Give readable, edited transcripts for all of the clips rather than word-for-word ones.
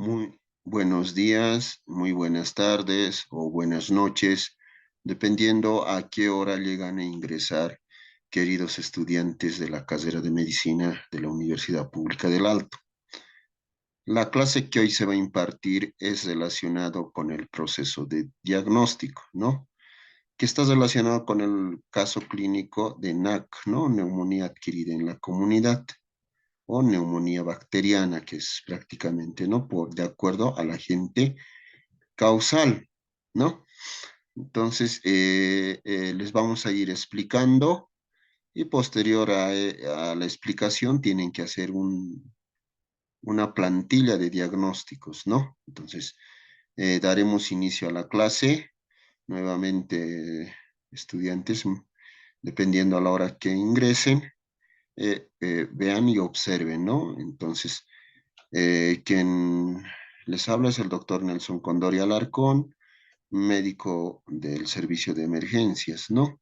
Muy buenos días, muy buenas tardes o buenas noches, dependiendo a qué hora llegan a ingresar, queridos estudiantes de la carrera de medicina de la Universidad Pública del Alto. La clase que hoy se va a impartir es relacionado con el proceso de diagnóstico, ¿no? Que está relacionado con el caso clínico de NAC, ¿no? Neumonía adquirida en la comunidad o neumonía bacteriana, que es prácticamente, ¿no? De acuerdo al agente causal, ¿no? Entonces, les vamos a ir explicando y posterior a la explicación tienen que hacer una plantilla de diagnósticos, ¿no? Entonces, daremos inicio a la clase. Nuevamente, estudiantes, dependiendo a la hora que ingresen, vean y observen, ¿no? Entonces, quien les habla es el doctor Nelson Condori Alarcón, médico del servicio de emergencias, ¿no?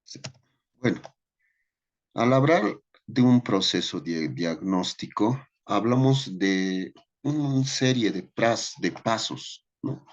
Sí. Bueno, al hablar de un proceso de diagnóstico, hablamos de una serie de pasos, ¿no?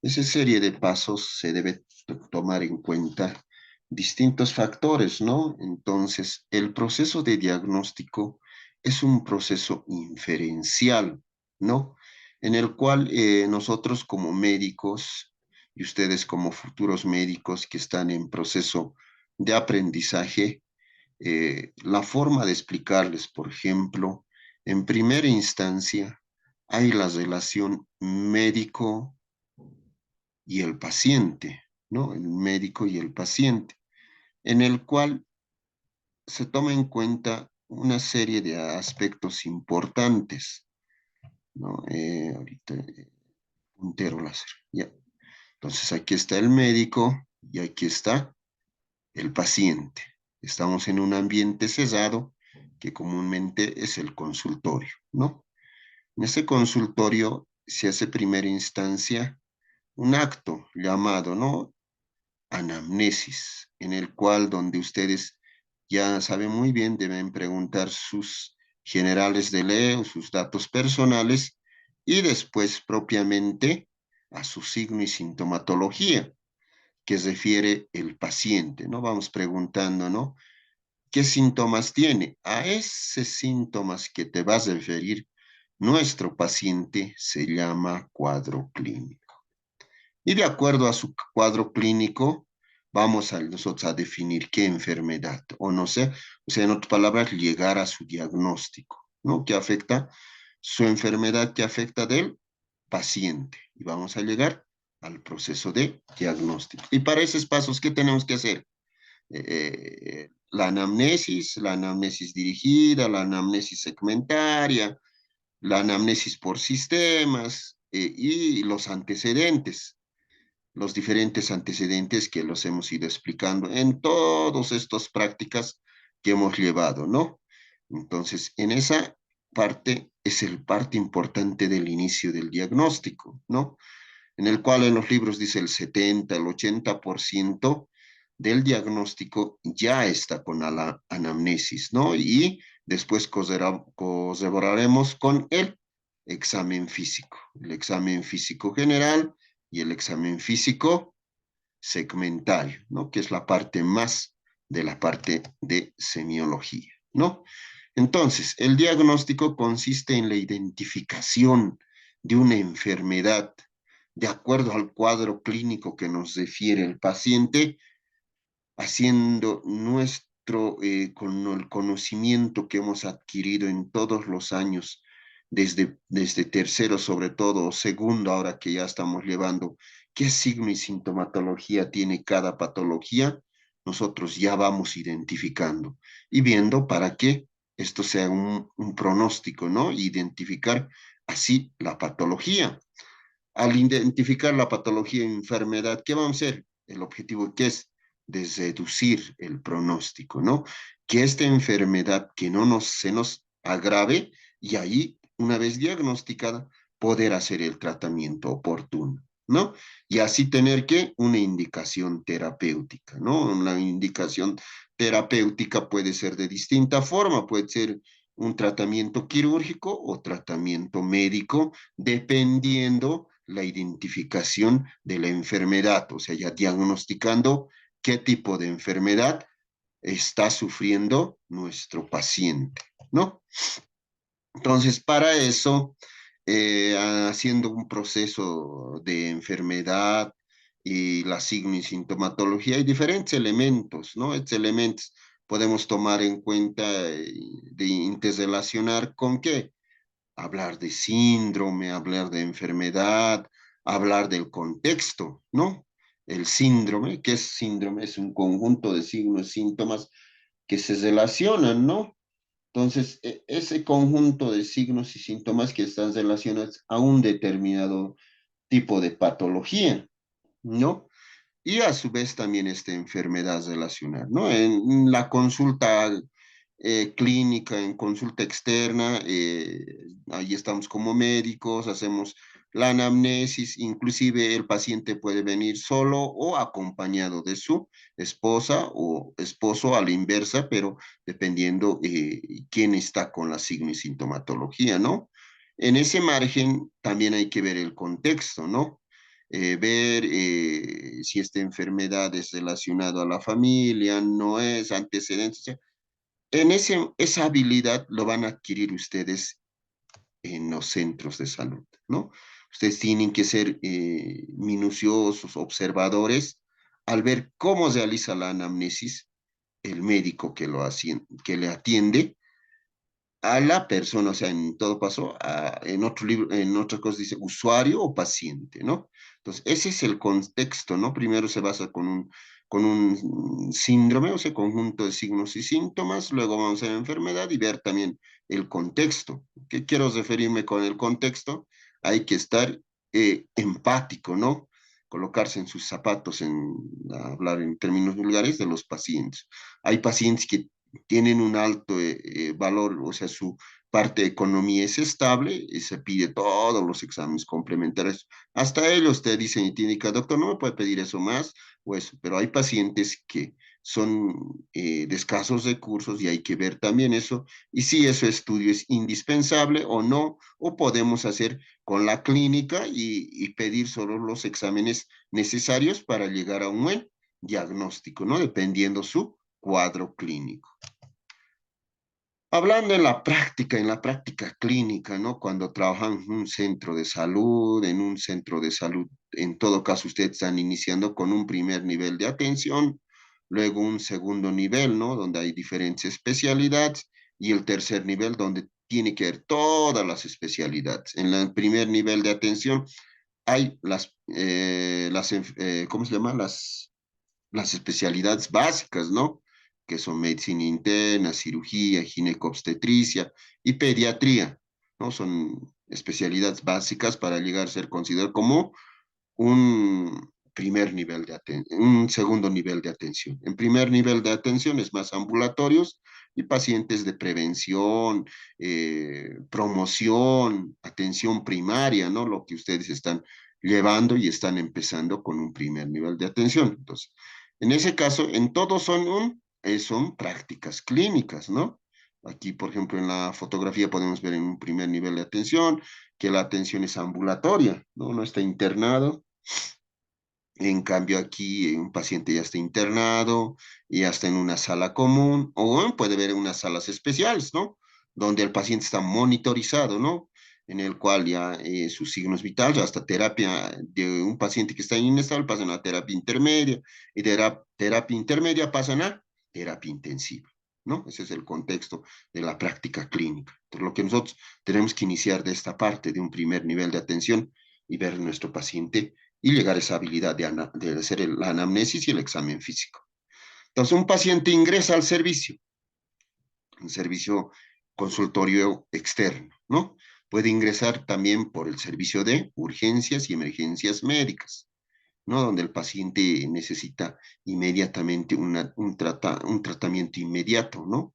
Esa serie de pasos se debe tomar en cuenta distintos factores, ¿no? Entonces, el proceso de diagnóstico es un proceso inferencial, ¿no? En el cual nosotros como médicos y ustedes como futuros médicos que están en proceso de aprendizaje, la forma de explicarles, por ejemplo, en primera instancia, hay la relación médico y el paciente, ¿no? El médico y el paciente, en el cual se toma en cuenta una serie de aspectos importantes, ¿no? Ahorita, puntero láser, ya. Entonces, aquí está el médico y aquí está el paciente. Estamos en un ambiente cerrado que comúnmente es el consultorio, ¿no? En ese consultorio se hace primera instancia un acto llamado, ¿no? Anamnesis, en el cual donde ustedes ya saben muy bien, deben preguntar sus generales de ley, sus datos personales y después propiamente a su signo y sintomatología que refiere el paciente, ¿no? Vamos preguntando, ¿no? ¿Qué síntomas tiene? A esos síntomas que te vas a referir, nuestro paciente se llama cuadro clínico. Y de acuerdo a su cuadro clínico, vamos a nosotros a definir qué enfermedad, o no sé, o sea, en otras palabras, llegar a su diagnóstico, ¿no? Que afecta su enfermedad, que afecta del paciente. Y vamos a llegar al proceso de diagnóstico. Y para esos pasos, ¿qué tenemos que hacer? La anamnesis dirigida, la anamnesis segmentaria, la anamnesis por sistemas y los antecedentes, los diferentes antecedentes que los hemos ido explicando en todas estas prácticas que hemos llevado, ¿no? Entonces, en esa parte es el parte importante del inicio del diagnóstico, ¿no? En el cual en los libros dice el 70, el 80% del diagnóstico ya está con la anamnesis, ¿no? Y después corroboraremos con el examen físico general y el examen físico segmentario, ¿no? Que es la parte más de la parte de semiología, ¿no? Entonces, el diagnóstico consiste en la identificación de una enfermedad de acuerdo al cuadro clínico que nos refiere el paciente, haciendo nuestro, con el conocimiento que hemos adquirido en todos los años, desde tercero sobre todo, o segundo, ahora que ya estamos llevando, qué signo y sintomatología tiene cada patología, nosotros ya vamos identificando y viendo para que esto sea un pronóstico, ¿no? Identificar así la patología. Al identificar la patología y enfermedad, ¿qué vamos a hacer? El objetivo que es de reducir el pronóstico, ¿no? Que esta enfermedad que se nos agrave y ahí, una vez diagnosticada, poder hacer el tratamiento oportuno. ¿no? Y así tener que una indicación terapéutica, ¿no? Una indicación terapéutica puede ser de distinta forma, puede ser un tratamiento quirúrgico o tratamiento médico, dependiendo la identificación de la enfermedad, o sea, ya diagnosticando qué tipo de enfermedad está sufriendo nuestro paciente, ¿no? Entonces, para eso, haciendo un proceso de enfermedad y la signo y sintomatología, hay diferentes elementos, ¿no? Estos elementos podemos tomar en cuenta de interrelacionar con qué. Hablar de síndrome, hablar de enfermedad, hablar del contexto, ¿no? El síndrome, ¿qué es síndrome? Es un conjunto de signos y síntomas que se relacionan, ¿no? Entonces, ese conjunto de signos y síntomas que están relacionados a un determinado tipo de patología, ¿no? Y a su vez también esta enfermedad relacional, ¿no? En la consulta clínica, en consulta externa, ahí estamos como médicos, hacemos la anamnesis, inclusive el paciente puede venir solo o acompañado de su esposa o esposo a la inversa, pero dependiendo quién está con la signo y sintomatología, ¿no? En ese margen también hay que ver el contexto, ¿no? Ver si esta enfermedad es relacionada a la familia, no es, antecedentes. O sea, esa habilidad lo van a adquirir ustedes en los centros de salud, ¿no? Ustedes tienen que ser minuciosos, observadores, al ver cómo realiza la anamnesis el médico que le atiende a la persona, o sea, en todo caso, en otro libro, en otra cosa dice usuario o paciente, ¿no? Entonces, ese es el contexto, ¿no? Primero se basa con un síndrome, o sea, conjunto de signos y síntomas, luego vamos a la enfermedad y ver también el contexto. ¿Qué quiero referirme con el contexto? Hay que estar empático, ¿no? Colocarse en sus zapatos, hablar en términos vulgares de los pacientes. Hay pacientes que tienen un alto valor, o sea, su parte de economía es estable y se pide todos los exámenes complementarios. Hasta ellos te dicen y te indican, doctor, no me puede pedir eso más o eso, pero hay pacientes que son de escasos recursos y hay que ver también eso y si ese estudio es indispensable o no, o podemos hacer con la clínica y pedir solo los exámenes necesarios para llegar a un buen diagnóstico, ¿no? Dependiendo su cuadro clínico. Hablando en la práctica clínica, ¿no? Cuando trabajan en un centro de salud, en un centro de salud, en todo caso ustedes están iniciando con un primer nivel de atención, luego un segundo nivel, ¿no? Donde hay diferentes especialidades y el tercer nivel donde tiene que ver todas las especialidades. En el primer nivel de atención hay ¿cómo se llama? Las especialidades básicas, ¿no? Que son medicina interna, cirugía, ginecobstetricia y pediatría, ¿no? Son especialidades básicas para llegar a ser considerado como un un segundo nivel de atención. En primer nivel de atención es más ambulatorios y pacientes de prevención, promoción, atención primaria, ¿no? Lo que ustedes están llevando y están empezando con un primer nivel de atención. Entonces, en ese caso, en todos son prácticas clínicas, ¿no? Aquí, por ejemplo, en la fotografía podemos ver en un primer nivel de atención que la atención es ambulatoria, ¿no? No está internado. En cambio, aquí un paciente ya está internado, ya está en una sala común, o bueno, puede haber unas salas especiales, ¿no? Donde el paciente está monitorizado, ¿no? En el cual ya sus signos vitales, hasta terapia de un paciente que está inestable, pasan a terapia intermedia, y de terapia intermedia pasan a terapia intensiva, ¿no? Ese es el contexto de la práctica clínica. Entonces, lo que nosotros tenemos que iniciar de esta parte, de un primer nivel de atención, y ver a nuestro paciente y llegar a esa habilidad de hacer la anamnesis y el examen físico. Entonces, un paciente ingresa al servicio, un servicio consultorio externo, ¿no? Puede ingresar también por el servicio de urgencias y emergencias médicas, ¿no? Donde el paciente necesita inmediatamente un tratamiento inmediato, ¿no?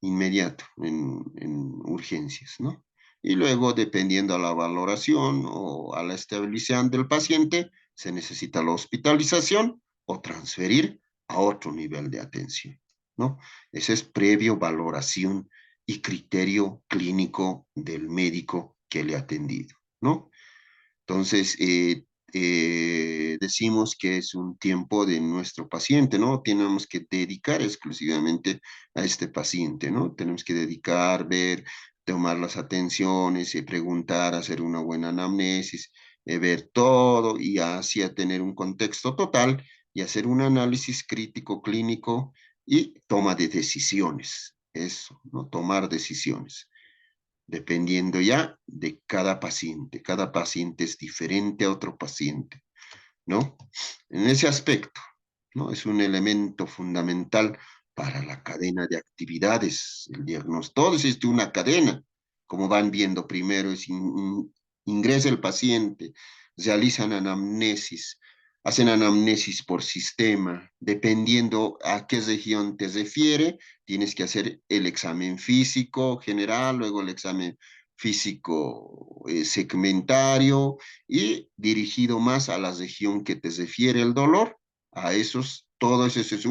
Inmediato en urgencias, ¿no? Y luego, dependiendo a la valoración o a la estabilización del paciente, se necesita la hospitalización o transferir a otro nivel de atención, ¿no? Ese es previo valoración y criterio clínico del médico que le ha atendido, ¿no? Entonces, decimos que es un tiempo de nuestro paciente, ¿no? Tenemos que dedicar exclusivamente a este paciente, ¿no? Tenemos que dedicar, ver, tomar las atenciones, preguntar, hacer una buena anamnesis, ver todo y así a tener un contexto total y hacer un análisis crítico clínico y toma de decisiones. Eso, ¿no? Tomar decisiones dependiendo ya de cada paciente. Cada paciente es diferente a otro paciente, ¿no? En ese aspecto, ¿no? Es un elemento fundamental para la cadena de actividades, el diagnóstico. Todo es una cadena, como van viendo primero, ingresa el paciente, realizan anamnesis, hacen anamnesis por sistema, dependiendo a qué región te refiere, tienes que hacer el examen físico general, luego el examen físico segmentario y dirigido más a la región que te refiere el dolor, a esos, todo eso es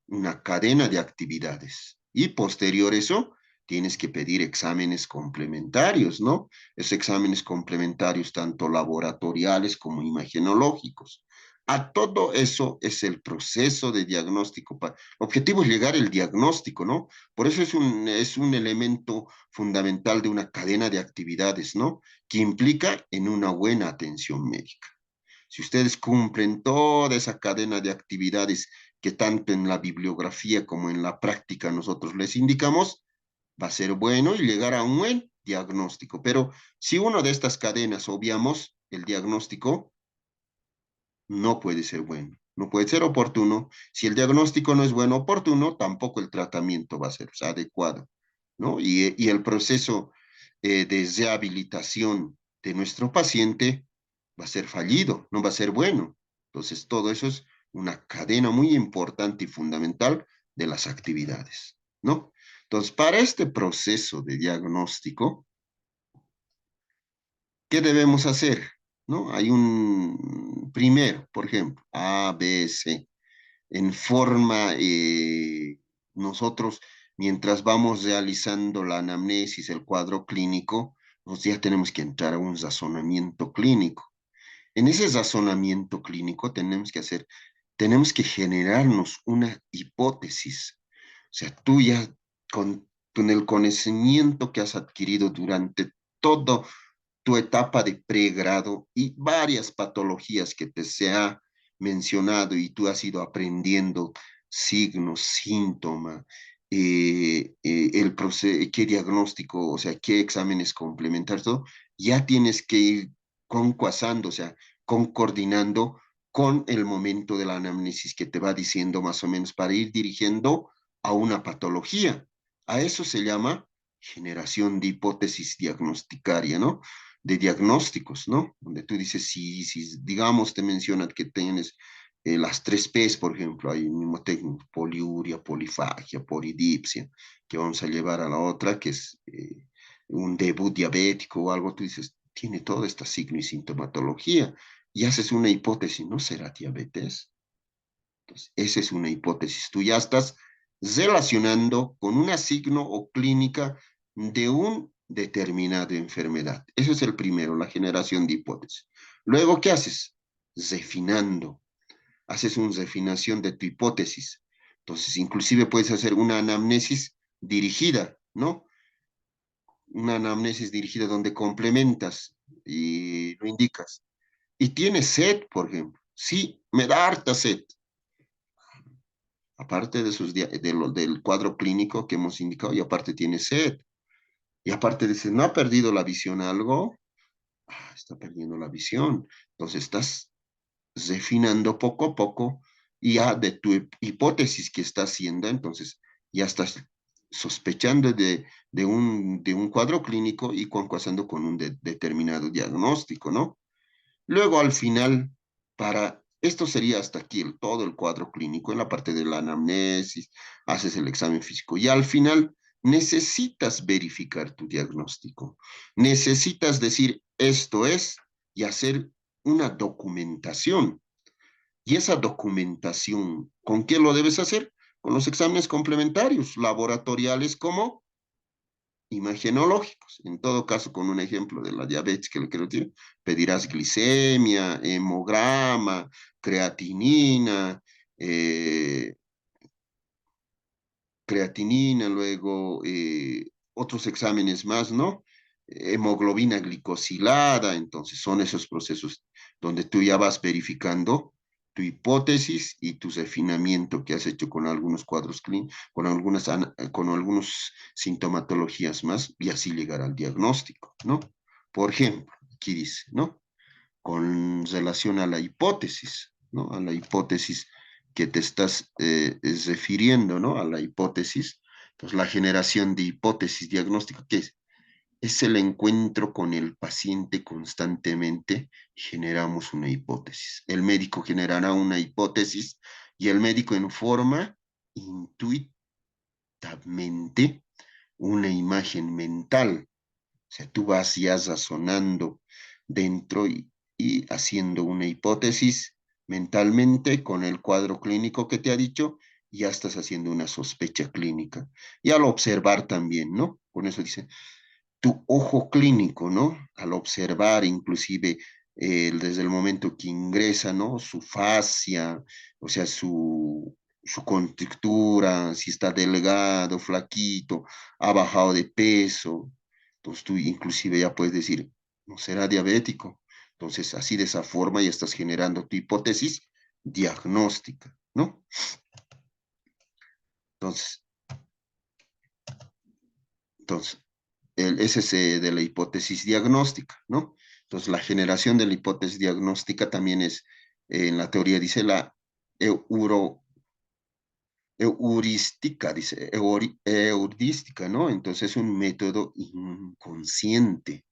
una cadena de actividades. Y posterior a eso, tienes que pedir exámenes complementarios, ¿no? Esos exámenes complementarios, tanto laboratoriales como imagenológicos. A todo eso es el proceso de diagnóstico. El objetivo es llegar al diagnóstico, ¿no? Por eso es un elemento fundamental de una cadena de actividades, ¿no? Que implica en una buena atención médica. Si ustedes cumplen toda esa cadena de actividades que tanto en la bibliografía como en la práctica nosotros les indicamos, va a ser bueno y llegar a un buen diagnóstico. Pero si una de estas cadenas obviamos, el diagnóstico no puede ser bueno, no puede ser oportuno. Si el diagnóstico no es bueno, oportuno, tampoco el tratamiento va a ser adecuado, ¿no? Y el proceso de rehabilitación de nuestro paciente va a ser fallido, no va a ser bueno. Entonces, todo eso es una cadena muy importante y fundamental de las actividades, ¿no? Entonces, para este proceso de diagnóstico, ¿qué debemos hacer? ¿No? Hay un primero, por ejemplo, A, B, C. En forma, nosotros, mientras vamos realizando la anamnesis, el cuadro clínico, pues ya tenemos que entrar a un razonamiento clínico. En ese razonamiento clínico tenemos que generarnos una hipótesis. O sea, tú ya con el conocimiento que has adquirido durante todo tu etapa de pregrado y varias patologías que te se ha mencionado y tú has ido aprendiendo signos, síntomas, qué diagnóstico, o sea, qué exámenes complementar, todo, ya tienes que ir concuasando, o sea, concordinando con el momento de la anamnesis que te va diciendo más o menos para ir dirigiendo a una patología. A eso se llama generación de hipótesis diagnosticaria, ¿no? De diagnósticos, ¿no? Donde tú dices, si digamos, te mencionan que tienes las tres P's, por ejemplo, hay un mismo técnico, poliuria, polifagia, polidipsia, que vamos a llevar a la otra, que es un debut diabético o algo, tú dices, tiene toda esta signo y sintomatología, y haces una hipótesis, ¿no será diabetes? Entonces, esa es una hipótesis. Tú ya estás relacionando con una signo o clínica de un determinada enfermedad. Eso es el primero, la generación de hipótesis. Luego, ¿qué haces? Refinando. Haces una refinación de tu hipótesis. Entonces, inclusive puedes hacer una anamnesis dirigida, ¿no? Una anamnesis dirigida donde complementas y lo indicas. Y tienes sed, por ejemplo. Sí, me da harta sed. Aparte del cuadro clínico que hemos indicado, y aparte tiene sed. Y aparte dice, ¿no ha perdido la visión algo? Ah, está perdiendo la visión. Entonces estás refinando poco a poco y ya de tu hipótesis que estás haciendo, entonces ya estás sospechando de un cuadro clínico y concursando con un determinado diagnóstico, ¿no? Luego, al final, esto sería hasta aquí todo el cuadro clínico, en la parte de la anamnesis, haces el examen físico. Y al final necesitas verificar tu diagnóstico. Necesitas decir esto es y hacer una documentación. Y esa documentación, ¿con qué lo debes hacer? Con los exámenes complementarios, laboratoriales como imagenológicos. En todo caso, con un ejemplo de la diabetes que le quiero decir, pedirás glicemia, hemograma, creatinina, eh, luego otros exámenes más, ¿no? Hemoglobina glicosilada, entonces son esos procesos donde tú ya vas verificando tu hipótesis y tu refinamiento que has hecho con algunos cuadros clínicos, con algunos sintomatologías más, y así llegar al diagnóstico, ¿no? Por ejemplo, aquí dice, ¿no? Con relación a la hipótesis, ¿no? A la hipótesis que te estás refiriendo, ¿no? A la hipótesis. Entonces, la generación de hipótesis diagnóstica, ¿qué es? Es el encuentro con el paciente constantemente, generamos una hipótesis. El médico generará una hipótesis y el médico en forma intuitivamente una imagen mental. O sea, tú vas ya razonando dentro y haciendo una hipótesis mentalmente con el cuadro clínico que te ha dicho, ya estás haciendo una sospecha clínica. Y al observar también, ¿no? Con eso dice, tu ojo clínico, ¿no? Al observar inclusive desde el momento que ingresa, ¿no? Su fascia, o sea, su contextura, si está delgado, flaquito, ha bajado de peso. Entonces tú inclusive ya puedes decir, no será diabético. Entonces así de esa forma ya estás generando tu hipótesis diagnóstica, ¿no? Entonces, entonces ese es de la hipótesis diagnóstica, ¿no? Entonces, la generación de la hipótesis diagnóstica también es, en la teoría dice la euro, heurística, dice, heurística, ¿no? Entonces, es un método inconsciente,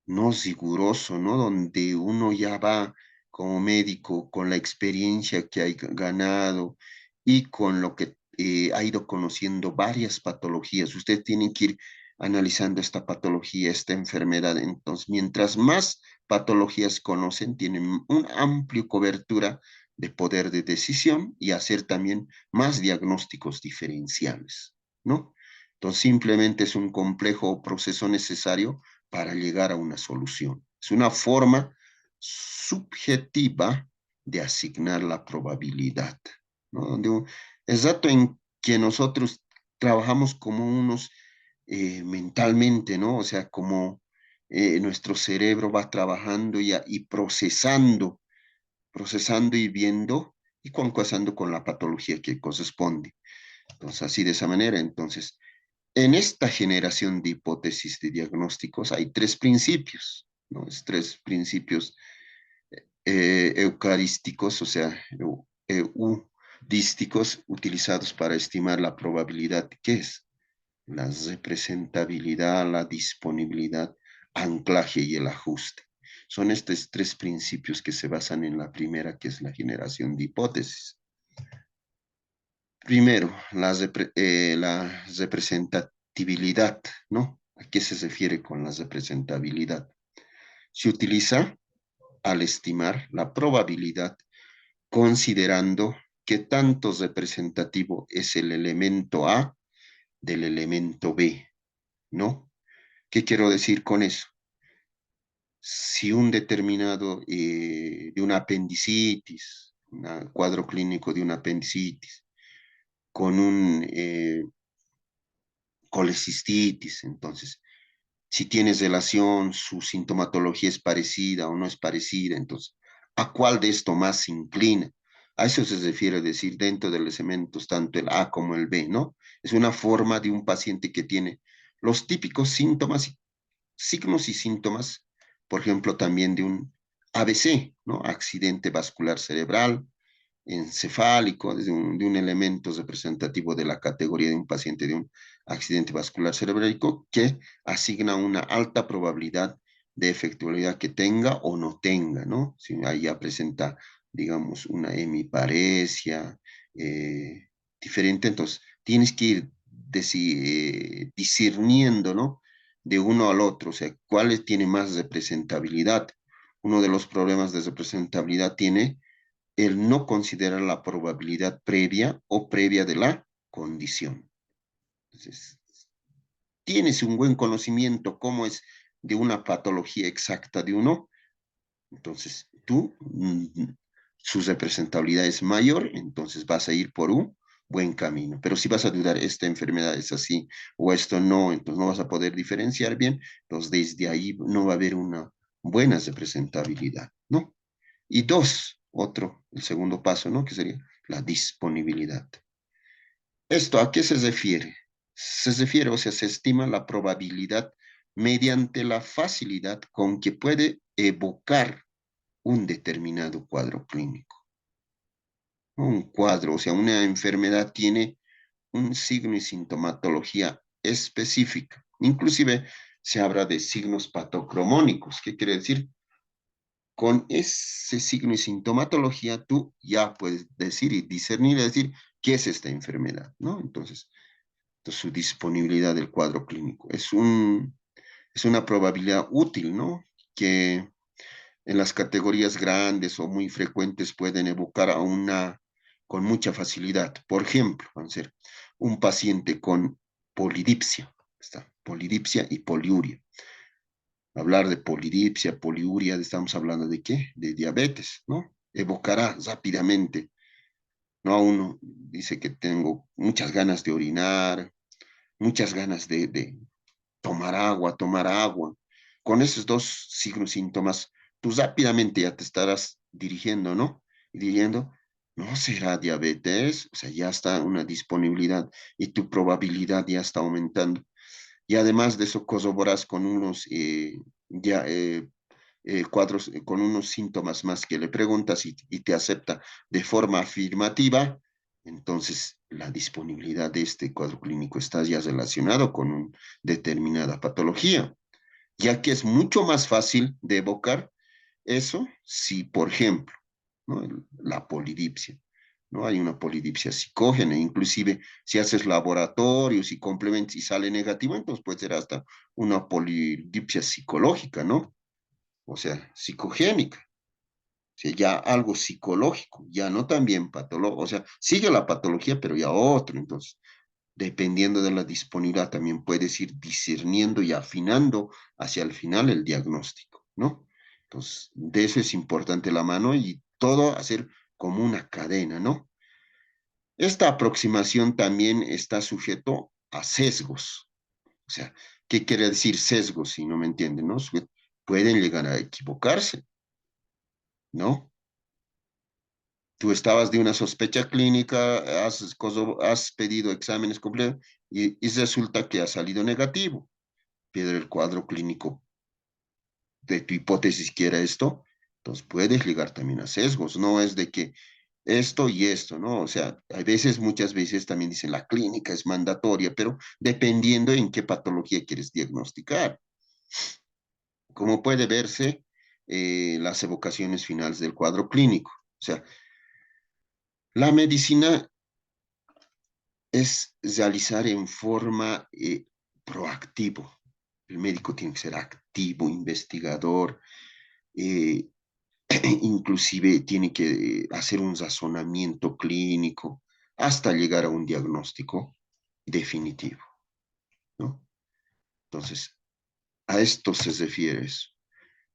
no riguroso, ¿no? Donde uno ya va como médico con la experiencia que ha ganado y con lo que ha ido conociendo varias patologías. Usted tiene que ir analizando esta patología, esta enfermedad. Entonces, mientras más patologías conocen, tienen una amplia cobertura de poder de decisión y hacer también más diagnósticos diferenciales, ¿no? Entonces, simplemente es un complejo proceso necesario para llegar a una solución. Es una forma subjetiva de asignar la probabilidad, ¿no? Es rato en que nosotros trabajamos como unos mentalmente, ¿no? O sea, como nuestro cerebro va trabajando y procesando y viendo y concusando con la patología que corresponde. Entonces, así de esa manera, entonces, en esta generación de hipótesis de diagnósticos hay tres principios, ¿no? Es tres principios eucarísticos, o sea, eudísticos utilizados para estimar la probabilidad, que es la representabilidad, la disponibilidad, anclaje y el ajuste. Son estos tres principios que se basan en la primera, que es la generación de hipótesis. Primero, la representatividad, ¿no? ¿A qué se refiere con la representabilidad? Se utiliza al estimar la probabilidad considerando qué tanto representativo es el elemento A del elemento B, ¿no? ¿Qué quiero decir con eso? Si un determinado de una apendicitis, un cuadro clínico de una apendicitis, con un colecistitis. Entonces, si tienes relación, su sintomatología es parecida o no es parecida, entonces, ¿a cuál de esto más se inclina? A eso se refiere decir dentro de los elementos, tanto el A como el B, ¿no? Es una forma de un paciente que tiene los típicos síntomas, signos y síntomas, por ejemplo, también de un ABC, ¿no? Accidente vascular cerebral, encefálico, de un elemento representativo de la categoría de un paciente de un accidente vascular cerebrálico que asigna una alta probabilidad de efectividad que tenga o no tenga, ¿no? Si ahí ya presenta, digamos, una hemiparesia diferente, entonces tienes que ir discerniendo, ¿no? De uno al otro, o sea, cuál tiene más representabilidad. Uno de los problemas de representabilidad tiene el no considerar la probabilidad previa o previa de la condición. Entonces, tienes un buen conocimiento cómo es de una patología exacta de uno, entonces tú, su representabilidad es mayor, entonces vas a ir por un buen camino. Pero si vas a dudar, esta enfermedad es así o esto no, entonces no vas a poder diferenciar bien, entonces desde ahí no va a haber una buena representabilidad, ¿no? Y dos, el segundo paso, ¿no? Que sería la disponibilidad. ¿Esto a qué se refiere? Se refiere, o sea, se estima la probabilidad mediante la facilidad con que puede evocar un determinado cuadro clínico. Un cuadro, o sea, una enfermedad tiene un signo y sintomatología específica. Inclusive se habla de signos patocromónicos. ¿Qué quiere decir? Con ese signo y sintomatología tú ya puedes decir y discernir, decir, ¿qué es esta enfermedad? ¿No? Entonces, su disponibilidad del cuadro clínico. Es una probabilidad útil, ¿no? Que en las categorías grandes o muy frecuentes pueden evocar con mucha facilidad. Por ejemplo, vamos a ser un paciente con polidipsia, está, polidipsia y poliuria. Hablar de polidipsia, poliuria, estamos hablando de qué? De diabetes, ¿no? Evocará rápidamente, ¿no? Uno dice que tengo muchas ganas de orinar, muchas ganas de tomar agua, tomar agua. Con esos dos signos, síntomas, tú rápidamente ya te estarás dirigiendo, ¿no? Y diciendo, no será diabetes, o sea, ya está una disponibilidad y tu probabilidad ya está aumentando. Y además de eso, corroboras con unos ya, cuadros, con unos síntomas más que le preguntas y te acepta de forma afirmativa, entonces la disponibilidad de este cuadro clínico está ya relacionado con una determinada patología, ya que es mucho más fácil de evocar eso si, por ejemplo, ¿no? La polidipsia. ¿No? Hay una polidipsia psicógena, inclusive si haces laboratorios y complementos y sale negativo, entonces puede ser hasta una polidipsia psicológica, ¿no? O sea, psicogénica, o sea, ya algo psicológico, ya no también patológico, o sea, sigue la patología, pero ya otro, entonces, dependiendo de la disponibilidad, también puedes ir discerniendo y afinando hacia el final el diagnóstico, ¿no? Entonces, de eso es importante la mano y todo hacer como una cadena, ¿no? Esta aproximación también está sujeto a sesgos, o sea, ¿qué quiere decir sesgos? Si no me entienden, ¿no? Pueden llegar a equivocarse, ¿no? Tú estabas de una sospecha clínica, has pedido exámenes completos y resulta que ha salido negativo. Pero el cuadro clínico de tu hipótesis que era esto, entonces puedes llegar también a sesgos, no es de que esto y esto, ¿no? O sea, hay veces, muchas veces también dicen la clínica es mandatoria, pero dependiendo en qué patología quieres diagnosticar. Como puede verse, las evocaciones finales del cuadro clínico. O sea, la medicina es realizar en forma proactivo. El médico tiene que ser activo, investigador, eh, inclusive tiene que hacer un razonamiento clínico hasta llegar a un diagnóstico definitivo, ¿no? Entonces, a esto se refiere eso,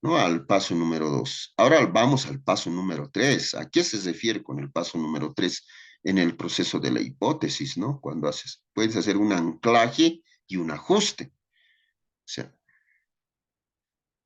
¿no? Al paso número 2. Ahora vamos al paso número 3. ¿A qué se refiere con el paso número 3 en el proceso de la hipótesis, ¿no? Cuando puedes hacer un anclaje y un ajuste. O sea,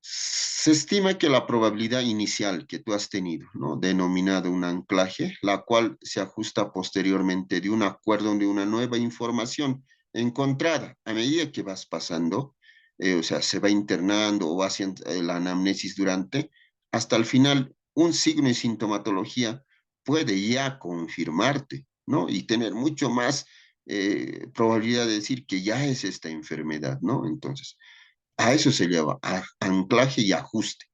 se estima que la probabilidad inicial que tú has tenido, ¿no? Denominado un anclaje, la cual se ajusta posteriormente de un acuerdo de una nueva información encontrada a medida que vas pasando, o sea, se va internando o va haciendo la anamnesis durante, hasta el final, un signo y sintomatología puede ya confirmarte, ¿no? Y tener mucho más probabilidad de decir que ya es esta enfermedad, ¿no? Entonces, a eso se llama anclaje y ajuste,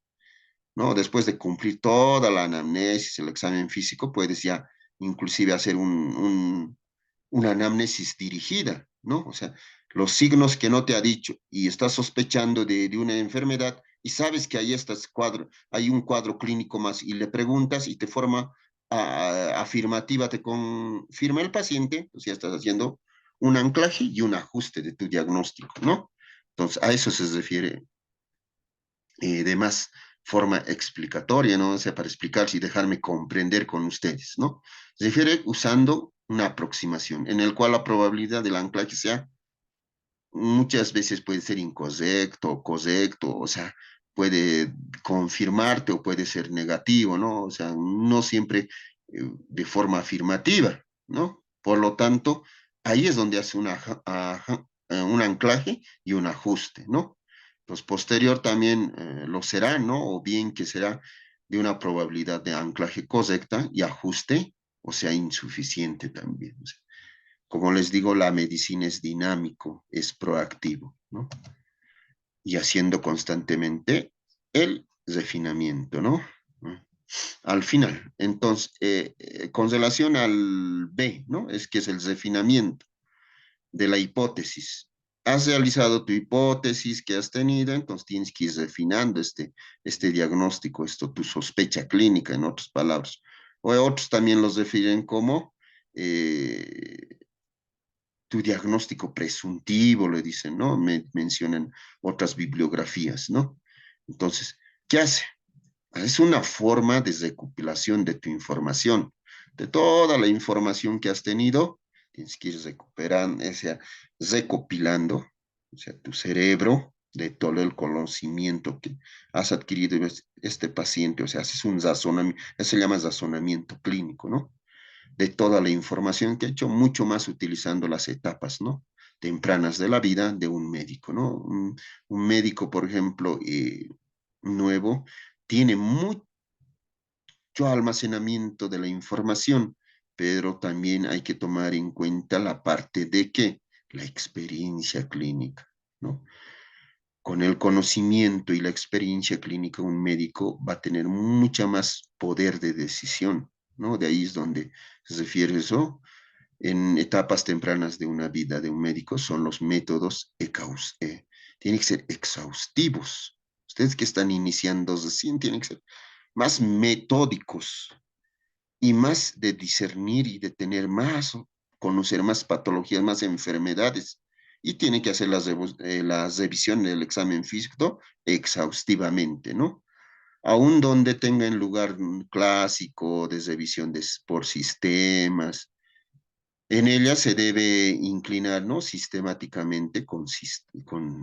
¿no? Después de cumplir toda la anamnesis, el examen físico, puedes ya inclusive hacer una anamnesis dirigida, ¿no? O sea, los signos que no te ha dicho y estás sospechando de una enfermedad y sabes que ahí estás hay un cuadro clínico más y le preguntas y te forma afirmativa, te confirma el paciente, pues ya estás haciendo un anclaje y un ajuste de tu diagnóstico, ¿no? Entonces, a eso se refiere de más forma explicatoria, ¿no? O sea, para explicar y dejarme comprender con ustedes, ¿no? Se refiere usando una aproximación en el cual la probabilidad del anclaje sea muchas veces puede ser incorrecto o correcto, o sea, puede confirmarte o puede ser negativo, ¿no? O sea, no siempre de forma afirmativa, ¿no? Por lo tanto, ahí es donde hace un anclaje y un ajuste, ¿no? Pues posterior también lo será, ¿no? O bien que será de una probabilidad de anclaje correcta y ajuste, o sea, insuficiente también. O sea, como les digo, la medicina es dinámico, es proactivo, ¿no? Y haciendo constantemente el refinamiento, ¿no? Al final, entonces, con relación al B, ¿no? Es que es el refinamiento de la hipótesis. Has realizado tu hipótesis que has tenido, entonces tienes que ir refinando este diagnóstico, esto, tu sospecha clínica, en otras palabras. O otros también los definen como tu diagnóstico presuntivo, le dicen, ¿no? Mencionan otras bibliografías, ¿no? Entonces, ¿qué hace? Es una forma de recopilación de tu información, de toda la información que has tenido, tienes que ir recuperando, o sea, recopilando, o sea, tu cerebro, de todo el conocimiento que has adquirido en este paciente, o sea, haces un razonamiento, eso se llama razonamiento clínico, ¿no? De toda la información que ha hecho, mucho más utilizando las etapas, ¿no? Tempranas de la vida de un médico, ¿no? Un médico, por ejemplo, nuevo, tiene mucho almacenamiento de la información, pero también hay que tomar en cuenta la parte de que la experiencia clínica, ¿no? Con el conocimiento y la experiencia clínica, un médico va a tener mucha más poder de decisión, ¿no? De ahí es donde se refiere eso en etapas tempranas de una vida de un médico son los métodos tienen que ser exhaustivos. Ustedes que están iniciando recién tienen que ser más metódicos y más de discernir y de tener más, conocer más patologías, más enfermedades. Y tienen que hacer la revisión del examen físico exhaustivamente, ¿no? Aún donde tengan lugar un clásico de revisión por sistemas, en ella se debe inclinar, ¿no? Sistemáticamente con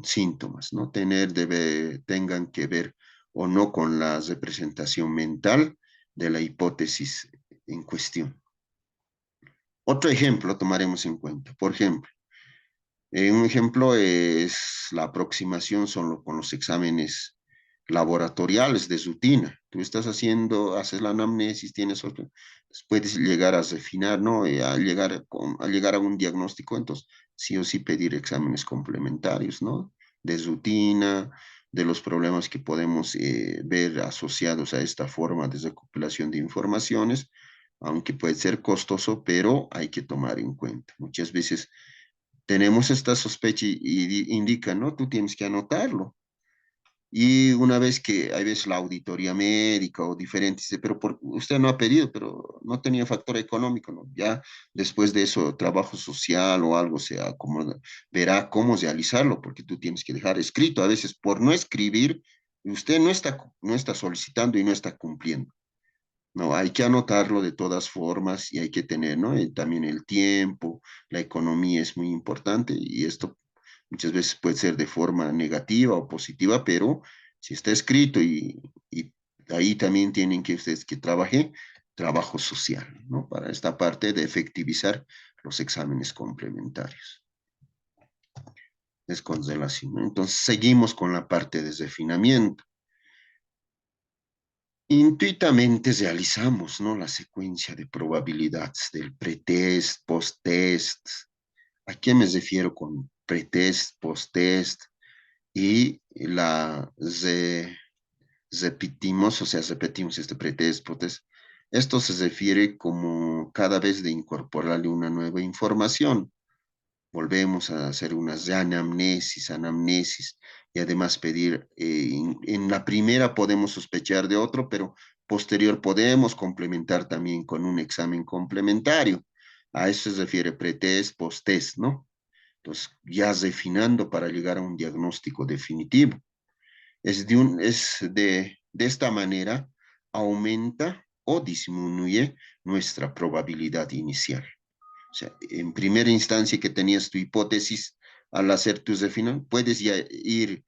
síntomas, ¿no? Tengan que ver o no con la representación mental de la hipótesis en cuestión. Otro ejemplo tomaremos en cuenta. Por ejemplo, un ejemplo es la aproximación solo con los exámenes laboratoriales de rutina. Tú estás haces la anamnesis, tienes otro, puedes llegar a refinar, ¿no? A llegar a un diagnóstico, entonces sí o sí pedir exámenes complementarios, ¿no? De rutina, de los problemas que podemos ver asociados a esta forma de recopilación de informaciones, aunque puede ser costoso, pero hay que tomar en cuenta. Muchas veces tenemos esta sospecha y indica, ¿no? Tú tienes que anotarlo. Y una vez que hay veces la auditoría médica o diferente, dice, pero usted no ha pedido, pero no tenía factor económico, ¿no? Ya después de eso, trabajo social o algo se acomoda, verá cómo realizarlo, porque tú tienes que dejar escrito. A veces por no escribir, usted no está solicitando y no está cumpliendo. No, hay que anotarlo de todas formas y hay que tener, ¿no? También el tiempo, la economía es muy importante y esto muchas veces puede ser de forma negativa o positiva, pero si está escrito y ahí también tienen que ustedes que trabaje trabajo social, ¿no? Para esta parte de efectivizar los exámenes complementarios. Es con relación, ¿no? Entonces seguimos con la parte de refinamiento. Intuitamente realizamos, ¿no? La secuencia de probabilidades del pretest, post-test. ¿A qué me refiero con pretest, post-test? Y repetimos, o sea, repetimos este pretest, post-test. Esto se refiere como cada vez de incorporarle una nueva información. volvemos a hacer unas anamnesis, y además pedir, en la primera podemos sospechar de otro, pero posterior podemos complementar también con un examen complementario. A eso se refiere pretest, posttest, ¿no? Entonces, ya refinando para llegar a un diagnóstico definitivo. De esta manera, aumenta o disminuye nuestra probabilidad inicial. O sea, en primera instancia que tenías tu hipótesis, al hacer tus refinan, puedes ya ir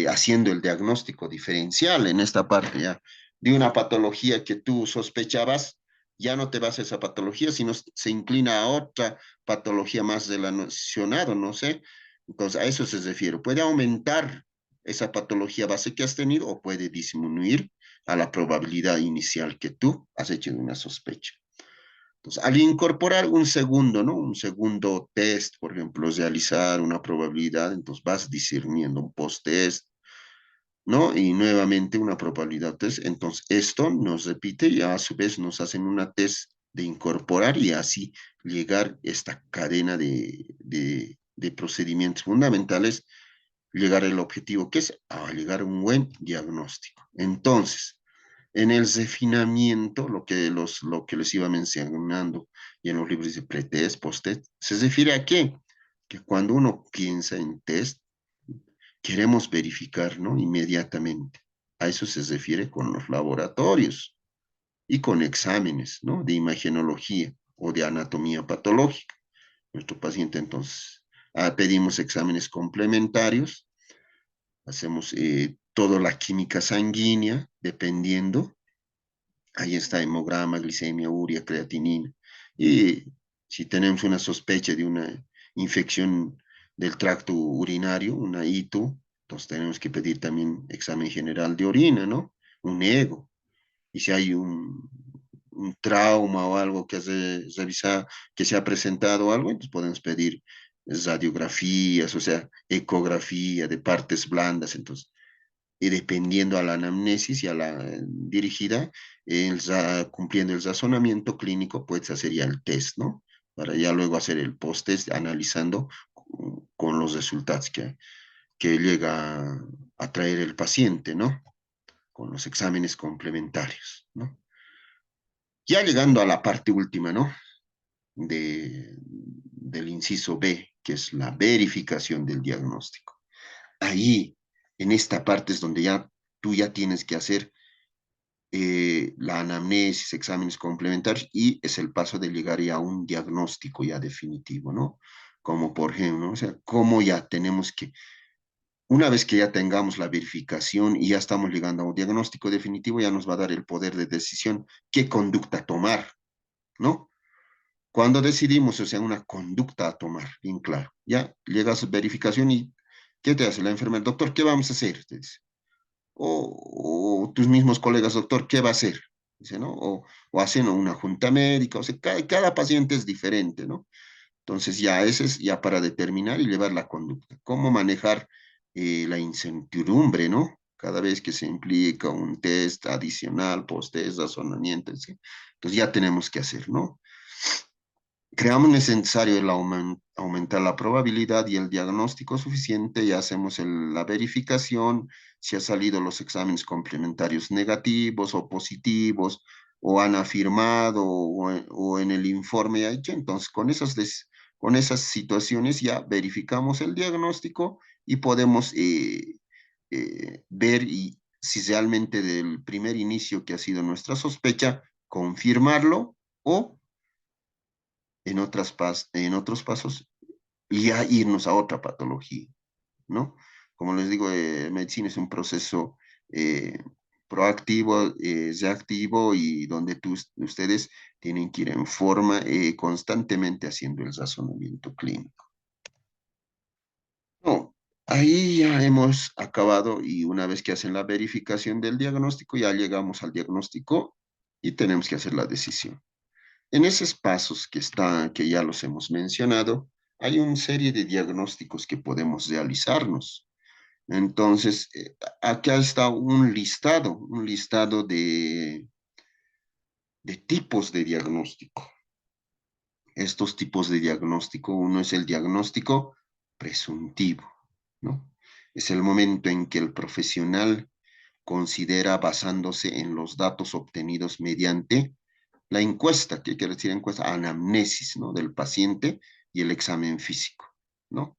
haciendo el diagnóstico diferencial en esta parte ya de una patología que tú sospechabas, ya no te vas a esa patología, sino se inclina a otra patología más relacionada, no sé. Entonces, a eso se refiere. Puede aumentar esa patología base que has tenido o puede disminuir a la probabilidad inicial que tú has hecho de una sospecha. Entonces, al incorporar un segundo, ¿no? Un segundo test, por ejemplo, realizar una probabilidad, entonces vas discerniendo un post-test, ¿no? Y nuevamente una probabilidad test. Entonces, esto nos repite y a su vez nos hacen una test de incorporar y así llegar a esta cadena de procedimientos fundamentales, llegar al objetivo que es a llegar a un buen diagnóstico. Entonces, en el refinamiento, lo que les iba mencionando y en los libros de pretest, posttest, ¿se refiere a qué? Que cuando uno piensa en test, queremos verificar, ¿no? Inmediatamente. A eso se refiere con los laboratorios y con exámenes, ¿no? De imagenología o de anatomía patológica. Nuestro paciente, entonces, pedimos exámenes complementarios, hacemos toda la química sanguínea, dependiendo. Ahí está hemograma, glicemia, urea, creatinina. Y si tenemos una sospecha de una infección del tracto urinario, una ITU, entonces tenemos que pedir también examen general de orina, ¿no? Un EGO. Y si hay un trauma o algo que se revisar, que se ha presentado algo, entonces podemos pedir radiografías, o sea, ecografía de partes blandas. Entonces, y dependiendo a la anamnesis y a la dirigida, cumpliendo el razonamiento clínico, puedes hacer ya el test, ¿no? Para ya luego hacer el post-test analizando con los resultados que llega a traer el paciente, ¿no? Con los exámenes complementarios, ¿no? Ya llegando a la parte última, ¿no? Del inciso B, que es la verificación del diagnóstico. Ahí, en esta parte es donde ya tú ya tienes que hacer la anamnesis, exámenes complementarios, y es el paso de llegar ya a un diagnóstico ya definitivo, ¿no? Como por ejemplo, ¿no? O sea, cómo ya tenemos que, una vez que ya tengamos la verificación y ya estamos llegando a un diagnóstico definitivo, ya nos va a dar el poder de decisión, qué conducta tomar, ¿no? Cuando decidimos, o sea, una conducta a tomar, bien claro, ya llegas a verificación y ¿qué te hace la enfermera? Doctor, ¿qué vamos a hacer? Te dice. O tus mismos colegas, doctor, ¿qué va a hacer? Dice, ¿no? O hacen una junta médica, o sea, cada paciente es diferente, ¿no? Entonces ya ese es ya para determinar y llevar la conducta. ¿Cómo manejar la incertidumbre, ¿no? Cada vez que se implica un test adicional, post-test, razonamiento, ¿sí? Entonces ya tenemos que hacer, ¿no? Creamos necesario aumentar la probabilidad y el diagnóstico suficiente y hacemos la verificación, si han salido los exámenes complementarios negativos o positivos, o han afirmado o en el informe ha hecho. Entonces, con esas situaciones ya verificamos el diagnóstico y podemos ver si realmente del primer inicio que ha sido nuestra sospecha, confirmarlo o en otros pasos y ya irnos a otra patología, ¿no? Como les digo, medicina es un proceso eh, proactivo, reactivo y donde ustedes tienen que ir en forma constantemente haciendo el razonamiento clínico. No, ahí ya hemos acabado y una vez que hacen la verificación del diagnóstico, ya llegamos al diagnóstico y tenemos que hacer la decisión. En esos pasos que ya los hemos mencionado, hay una serie de diagnósticos que podemos realizarnos. Entonces, acá está un listado de tipos de diagnóstico. estos tipos de diagnóstico. Uno es el diagnóstico presuntivo, ¿no? Es el momento en que el profesional considera basándose en los datos obtenidos mediante la encuesta, ¿qué quiere decir encuesta? Anamnesis, ¿no? Del paciente y el examen físico, ¿no?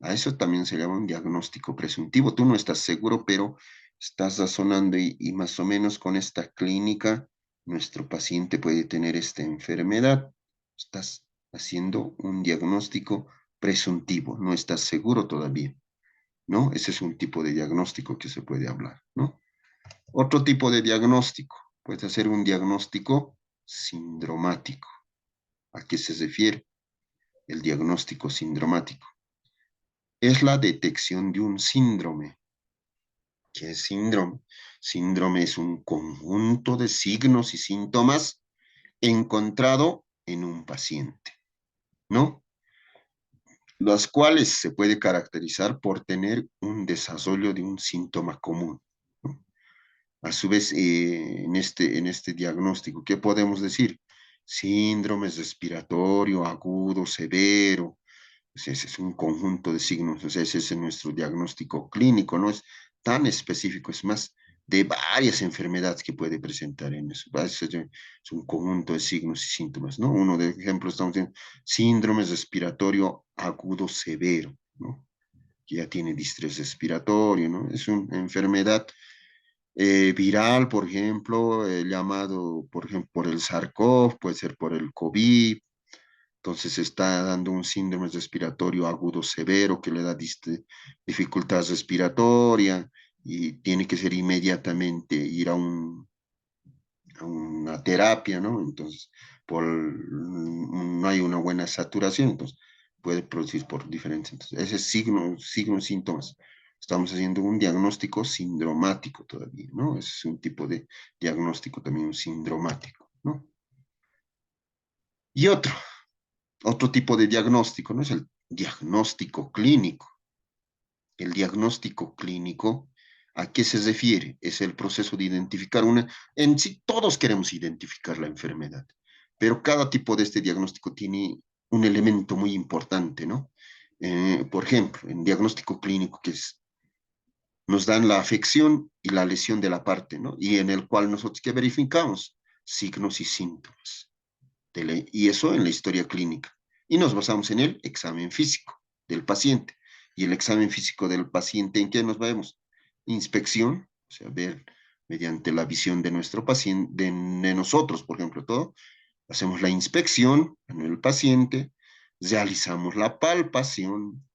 A eso también se llama un diagnóstico presuntivo. Tú no estás seguro, pero estás razonando y más o menos con esta clínica, nuestro paciente puede tener esta enfermedad. Estás haciendo un diagnóstico presuntivo, no estás seguro todavía, ¿no? Ese es un tipo de diagnóstico que se puede hablar, ¿no? Otro tipo de diagnóstico, puede ser un diagnóstico sindromático. ¿A qué se refiere el diagnóstico sindromático? Es la detección de un síndrome. ¿Qué es síndrome? Síndrome es un conjunto de signos y síntomas encontrado en un paciente, ¿no? Los cuales se puede caracterizar por tener un desarrollo de un síntoma común, ¿no? A su vez, en este diagnóstico, ¿qué podemos decir? Síndrome respiratorio agudo, severo. Pues ese es un conjunto de signos, o sea, ese es nuestro diagnóstico clínico, no es tan específico, es más de varias enfermedades que puede presentar en eso. Es un conjunto de signos y síntomas, ¿no? Uno de ejemplo, estamos diciendo síndrome respiratorio agudo severo, ¿no? Que ya tiene distrés respiratorio, ¿no? Es una enfermedad viral, por ejemplo, llamado, por ejemplo, por el SARS-CoV, puede ser por el COVID. Entonces está dando un síndrome respiratorio agudo severo que le da dificultad respiratoria y tiene que ser inmediatamente ir a una terapia, ¿no? Entonces, no hay una buena saturación, entonces puede producir por diferentes. Entonces, ese es síntomas. Estamos haciendo un diagnóstico sindromático todavía, ¿no? Ese es un tipo de diagnóstico también un sindromático, ¿no? Y otro tipo de diagnóstico, ¿no? Es el diagnóstico clínico. El diagnóstico clínico, ¿a qué se refiere? Es el proceso de identificar una. En sí, todos queremos identificar la enfermedad, pero cada tipo de este diagnóstico tiene un elemento muy importante, ¿no? Por ejemplo, en diagnóstico clínico, nos dan la afección y la lesión de la parte, ¿no? Y en el cual nosotros que verificamos signos y síntomas. Y eso en la historia clínica. Y nos basamos en el examen físico del paciente. Y el examen físico del paciente, ¿en qué nos vemos? Inspección, o sea, ver mediante la visión de nuestro paciente, de nosotros, por ejemplo, todo. Hacemos la inspección en el paciente, realizamos la palpación,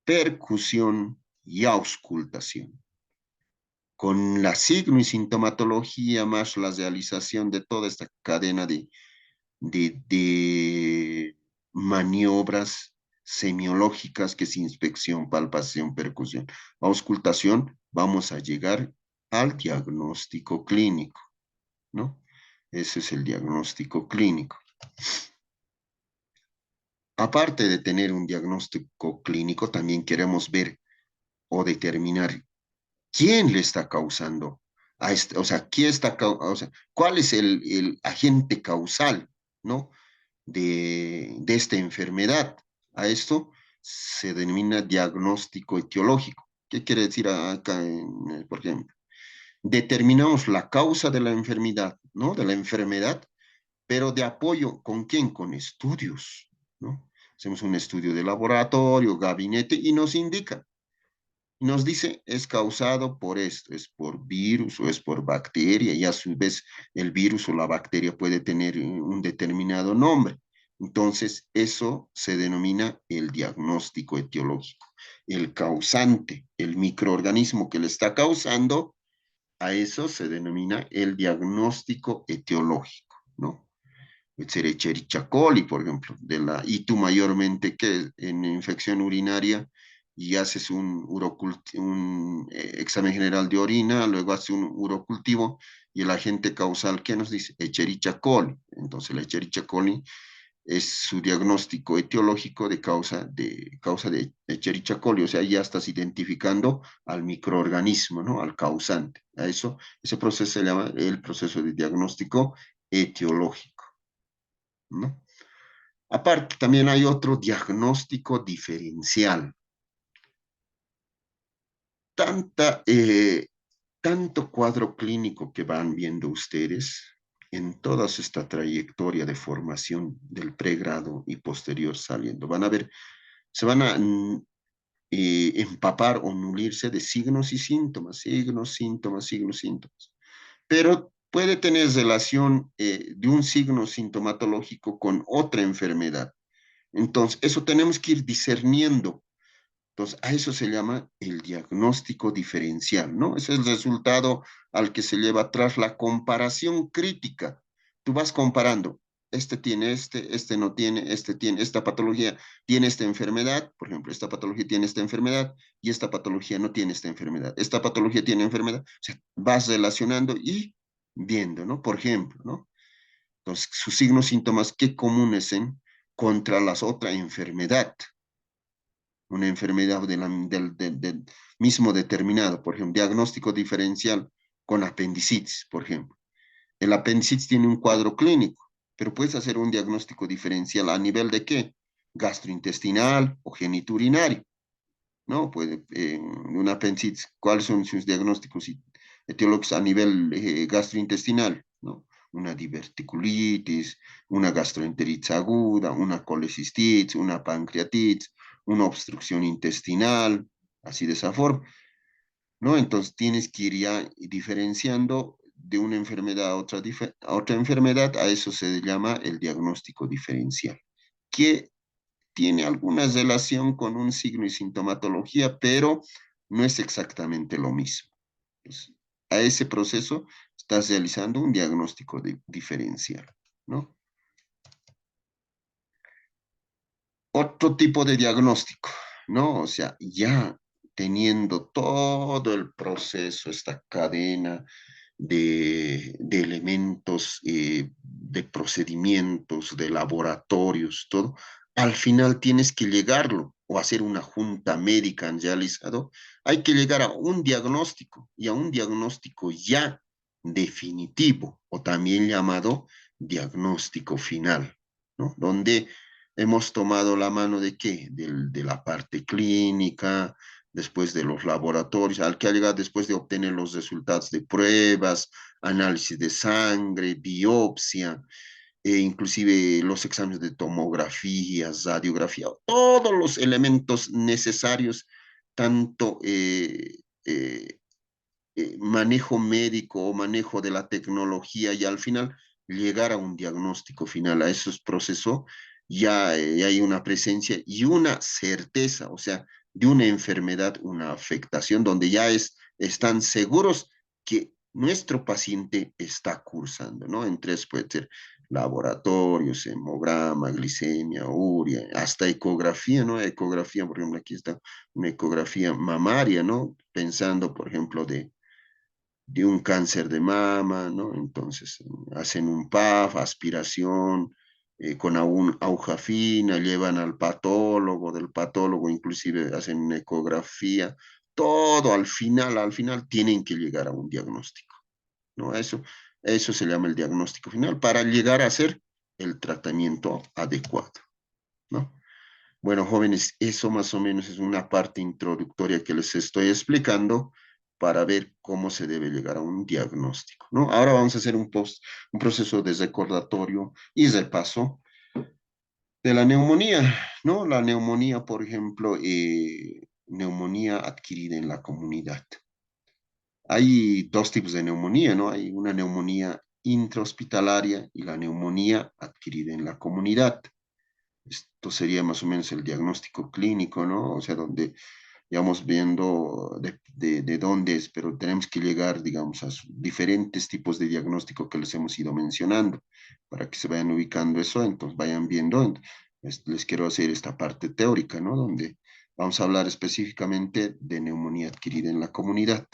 percusión y auscultación. Con la signo y sintomatología más la realización de toda esta cadena de maniobras semiológicas, que es inspección, palpación, percusión, auscultación, vamos a llegar al diagnóstico clínico, ¿no? Ese es el diagnóstico clínico. Aparte de tener un diagnóstico clínico, también queremos ver o determinar quién le está causando a este, o sea, o sea, cuál es el agente causal, ¿no? De esta enfermedad. A esto se denomina diagnóstico etiológico. ¿Qué quiere decir acá, por ejemplo? Determinamos la causa de la enfermedad, ¿no? De la enfermedad, pero de apoyo, ¿con quién? Con estudios, ¿no? Hacemos un estudio de laboratorio, gabinete, y nos indica, nos dice, es causado por esto, es por virus o es por bacteria, y a su vez el virus o la bacteria puede tener un determinado nombre. Entonces, eso se denomina el diagnóstico etiológico. El causante, el microorganismo que le está causando, a eso se denomina el diagnóstico etiológico, ¿no? Escherichia coli, por ejemplo, y tú mayormente que en infección urinaria y haces un examen general de orina, luego haces un urocultivo y el agente causal, ¿qué nos dice? Escherichia coli. Entonces la Escherichia coli es su diagnóstico etiológico de causa de Escherichia coli, o sea, ya estás identificando al microorganismo, ¿no? Al causante. Ese proceso se llama el proceso de diagnóstico etiológico, ¿no? Aparte, también hay otro diagnóstico diferencial. Tanta, tanto cuadro clínico que van viendo ustedes en toda esta trayectoria de formación del pregrado y posterior saliendo. Van a ver, se van a empapar o nulirse de signos y síntomas, signos, síntomas, signos, síntomas. Pero puede tener relación de un signo sintomatológico con otra enfermedad. Entonces, eso tenemos que ir discerniendo. Entonces, a eso se llama el diagnóstico diferencial, ¿no? Ese es el resultado al que se lleva atrás la comparación crítica. Tú vas comparando, este tiene este no tiene, este tiene esta patología, tiene esta enfermedad, por ejemplo, esta patología tiene esta enfermedad y esta patología no tiene esta enfermedad. Esta patología tiene enfermedad, o sea, vas relacionando y viendo, ¿no? Por ejemplo, ¿no? Entonces, sus signos, síntomas, ¿qué comunes en contra las otra enfermedad? Una enfermedad del mismo determinado, por ejemplo, diagnóstico diferencial con apendicitis, por ejemplo. El apendicitis tiene un cuadro clínico, pero puedes hacer un diagnóstico diferencial a nivel de qué? Gastrointestinal o geniturinario, ¿no? Puede, un apendicitis, ¿cuáles son sus diagnósticos etiológicos a nivel gastrointestinal, ¿no? Una diverticulitis, una gastroenteritis aguda, una colecistitis, una pancreatitis, una obstrucción intestinal, así de esa forma, ¿no? Entonces tienes que ir ya diferenciando de una enfermedad a otra enfermedad, a eso se llama el diagnóstico diferencial, que tiene alguna relación con un signo y sintomatología, pero no es exactamente lo mismo. Pues, a ese proceso estás realizando un diagnóstico diferencial, ¿no? Otro tipo de diagnóstico, ¿no? O sea, ya teniendo todo el proceso, esta cadena de elementos, de procedimientos, de laboratorios, todo, al final tienes que llegarlo o hacer una junta médica han realizado, hay que llegar a un diagnóstico y a un diagnóstico ya definitivo o también llamado diagnóstico final, ¿no? Donde hemos tomado la mano de qué? De la parte clínica, después de los laboratorios, al que ha llegado después de obtener los resultados de pruebas, análisis de sangre, biopsia, inclusive los exámenes de tomografía, radiografía, todos los elementos necesarios, tanto manejo médico o manejo de la tecnología y al final llegar a un diagnóstico final, a esos procesos ya hay una presencia y una certeza, o sea, de una enfermedad, una afectación donde ya están seguros que nuestro paciente está cursando, ¿no? En tres puede ser laboratorios, hemograma, glicemia, urea, hasta ecografía, ¿no? Ecografía, por ejemplo, aquí está una ecografía mamaria, ¿no? Pensando, por ejemplo, de un cáncer de mama, ¿no? Entonces hacen un PAF, aspiración, con aguja fina, llevan del patólogo inclusive hacen una ecografía, todo al final tienen que llegar a un diagnóstico, ¿no? Eso se llama el diagnóstico final para llegar a hacer el tratamiento adecuado, ¿no? Bueno, jóvenes, eso más o menos es una parte introductoria que les estoy explicando para ver cómo se debe llegar a un diagnóstico, ¿no? Ahora vamos a hacer un proceso de recordatorio y repaso de la neumonía, ¿no? La neumonía, por ejemplo, neumonía adquirida en la comunidad. Hay dos tipos de neumonía, ¿no? Hay una neumonía intrahospitalaria y la neumonía adquirida en la comunidad. Esto sería más o menos el diagnóstico clínico, ¿no? O sea, donde, digamos, viendo de dónde es, pero tenemos que llegar, digamos, a diferentes tipos de diagnóstico que les hemos ido mencionando, para que se vayan ubicando eso, entonces vayan viendo. Les quiero hacer esta parte teórica, ¿no? Donde vamos a hablar específicamente de neumonía adquirida en la comunidad.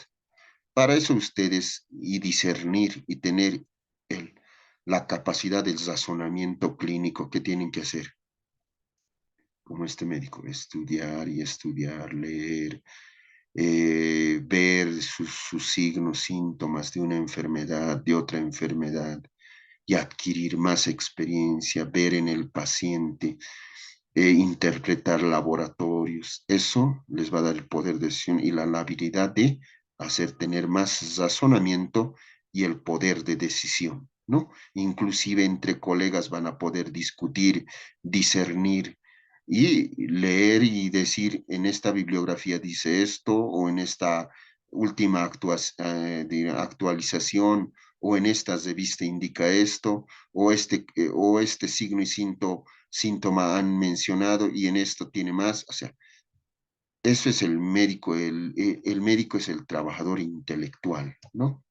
Para eso ustedes y discernir y tener el, la capacidad del razonamiento clínico que tienen que hacer como este médico, estudiar y estudiar, leer, ver sus signos, síntomas de una enfermedad, de otra enfermedad, y adquirir más experiencia, ver en el paciente, interpretar laboratorios. Eso les va a dar el poder de decisión y la habilidad de hacer tener más razonamiento y el poder de decisión, ¿no? Inclusive entre colegas van a poder discutir, discernir y leer y decir, en esta bibliografía dice esto, o en esta última actualización, o en estas revista indica esto, o este signo y síntoma han mencionado y en esto tiene más. O sea, eso es el médico, el médico es el trabajador intelectual, ¿no?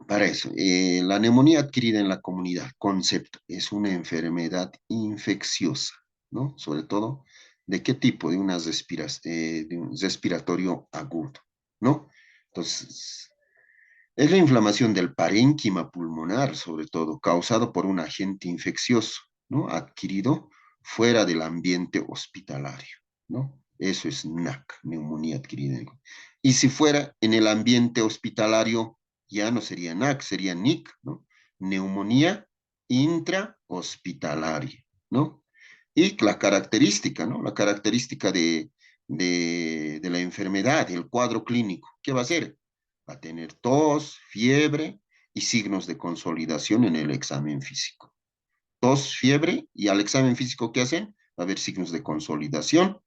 Para eso, la neumonía adquirida en la comunidad, concepto, es una enfermedad infecciosa, ¿no? Sobre todo, ¿de qué tipo? De un respiratorio agudo, ¿no? Entonces, es la inflamación del parénquima pulmonar, sobre todo, causado por un agente infeccioso, ¿no? Adquirido fuera del ambiente hospitalario, ¿no? Eso es NAC, neumonía adquirida. Y si fuera en el ambiente hospitalario, ya no sería NAC, sería NIC, ¿no? Neumonía intrahospitalaria, ¿no? Y la característica, ¿no? La característica de la enfermedad, el cuadro clínico, ¿qué va a ser? Va a tener tos, fiebre y signos de consolidación en el examen físico. Tos, fiebre y al examen físico, ¿qué hacen? Va a haber signos de consolidación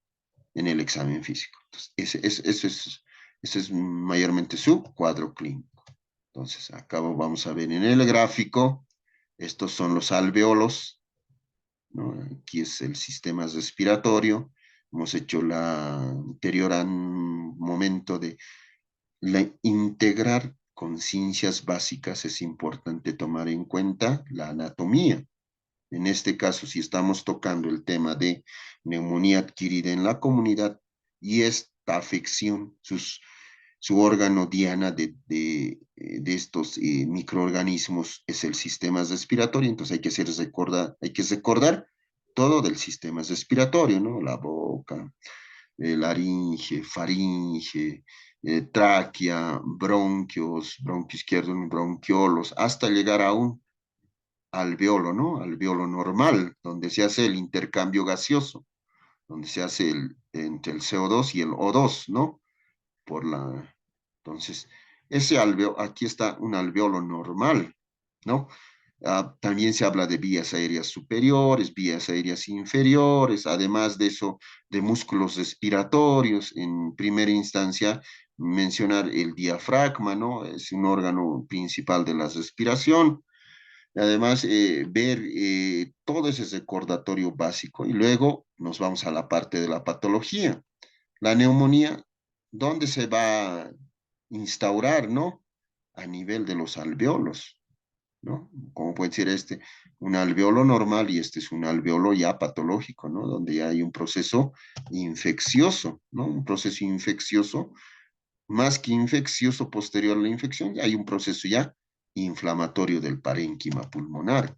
en el examen físico. Entonces, ese es mayormente su cuadro clínico. Entonces, acá vamos a ver en el gráfico, estos son los alveolos, ¿no? Aquí es el sistema respiratorio. Hemos hecho la anterior momento de integrar conciencias básicas. Es importante tomar en cuenta la anatomía. En este caso, si estamos tocando el tema de neumonía adquirida en la comunidad y esta afección, su órgano diana de estos microorganismos es el sistema respiratorio, entonces hay que recordar todo del sistema respiratorio, ¿no? La boca, laringe, faringe, tráquea, bronquios, bronquio izquierdo, bronquiolos, hasta llegar a un alveolo, ¿no? Alveolo normal, donde se hace el intercambio gaseoso, donde se hace entre el CO2 y el O2, ¿no? Por la, entonces, ese alveolo, aquí está un alveolo normal, ¿no? También se habla de vías aéreas superiores, vías aéreas inferiores, además de eso, de músculos respiratorios. En primera instancia, mencionar el diafragma, ¿no? Es un órgano principal de la respiración. Además, ver todo ese recordatorio básico y luego nos vamos a la parte de la patología. La neumonía, ¿dónde se va a instaurar, no? A nivel de los alveolos, ¿no? Como puede ser un alveolo normal y este es un alveolo ya patológico, ¿no? Donde ya hay un proceso infeccioso, ¿no? Un proceso infeccioso, más que infeccioso posterior a la infección, ya hay un proceso ya inflamatorio del parénquima pulmonar,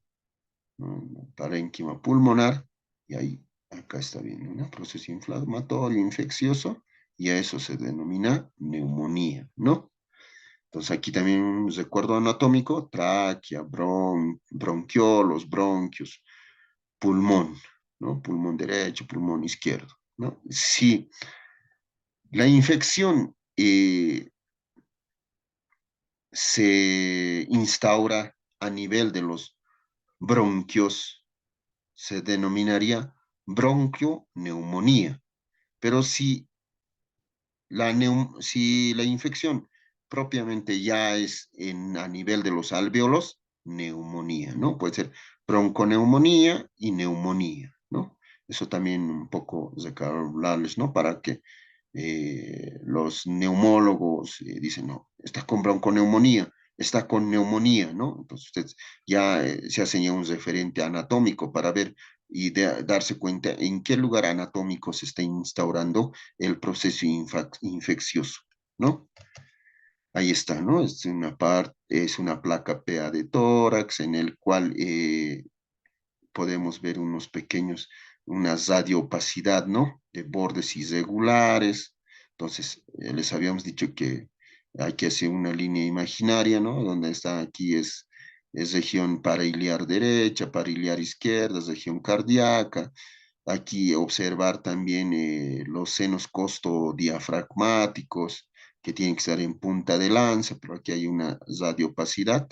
¿no? Parénquima pulmonar, y ahí, acá está bien, ¿no? Proceso inflamatorio infeccioso, y a eso se denomina neumonía, ¿no? Entonces aquí también un recuerdo anatómico, tráquea, bronquiolos, bronquios, pulmón, ¿no? Pulmón derecho, pulmón izquierdo, ¿no? Si la infección se instaura a nivel de los bronquios, se denominaría bronquioneumonía. Pero si la infección propiamente ya es a nivel de los alvéolos, neumonía, ¿no? Puede ser bronconeumonía y neumonía, ¿no? Eso también un poco recordarles, ¿no? Para que los neumólogos dicen, no, está con bronconeumonía, está con neumonía, ¿no? Entonces usted ya se hace ya un referente anatómico para ver y darse cuenta en qué lugar anatómico se está instaurando el proceso infeccioso, ¿no? Ahí está, ¿no? Es una placa PA de tórax en el cual podemos ver una radioopacidad, ¿no? De bordes irregulares. Entonces, les habíamos dicho que hay que hacer una línea imaginaria, ¿no? Donde está aquí es es región pariliar derecha, pariliar izquierda, región cardíaca. Aquí observar también los senos costodiafragmáticos que tienen que estar en punta de lanza, pero aquí hay una radiopacidad.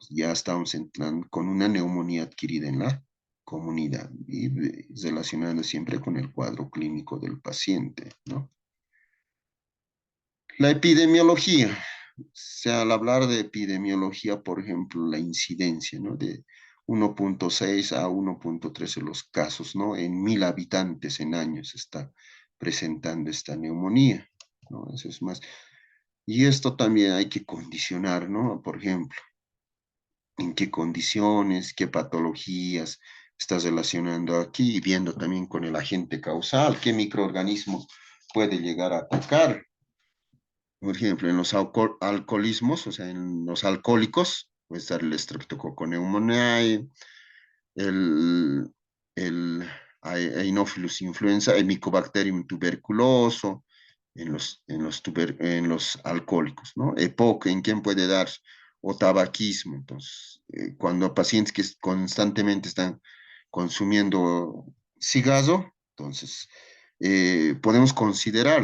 Ya estamos entrando con una neumonía adquirida en la comunidad y relacionando siempre con el cuadro clínico del paciente, ¿no? La epidemiología, o sea, al hablar de epidemiología, por ejemplo, la incidencia, ¿no? De 1.6 a 1.13 los casos, ¿no? En 1.000 habitantes en años está presentando esta neumonía, ¿no? Eso es más. Y esto también hay que condicionar, ¿no? Por ejemplo, en qué condiciones, qué patologías estás relacionando aquí y viendo también con el agente causal, qué microorganismo puede llegar a atacar. Por ejemplo, en los alcoholismos, o sea, en los alcohólicos, puede estar el Streptococcus pneumoniae, el, el Haemophilus influenza, el Mycobacterium tuberculoso, en los alcohólicos, ¿no? EPOC, ¿en quién puede dar? O tabaquismo. Entonces, cuando pacientes que constantemente están consumiendo cigarro, entonces podemos considerar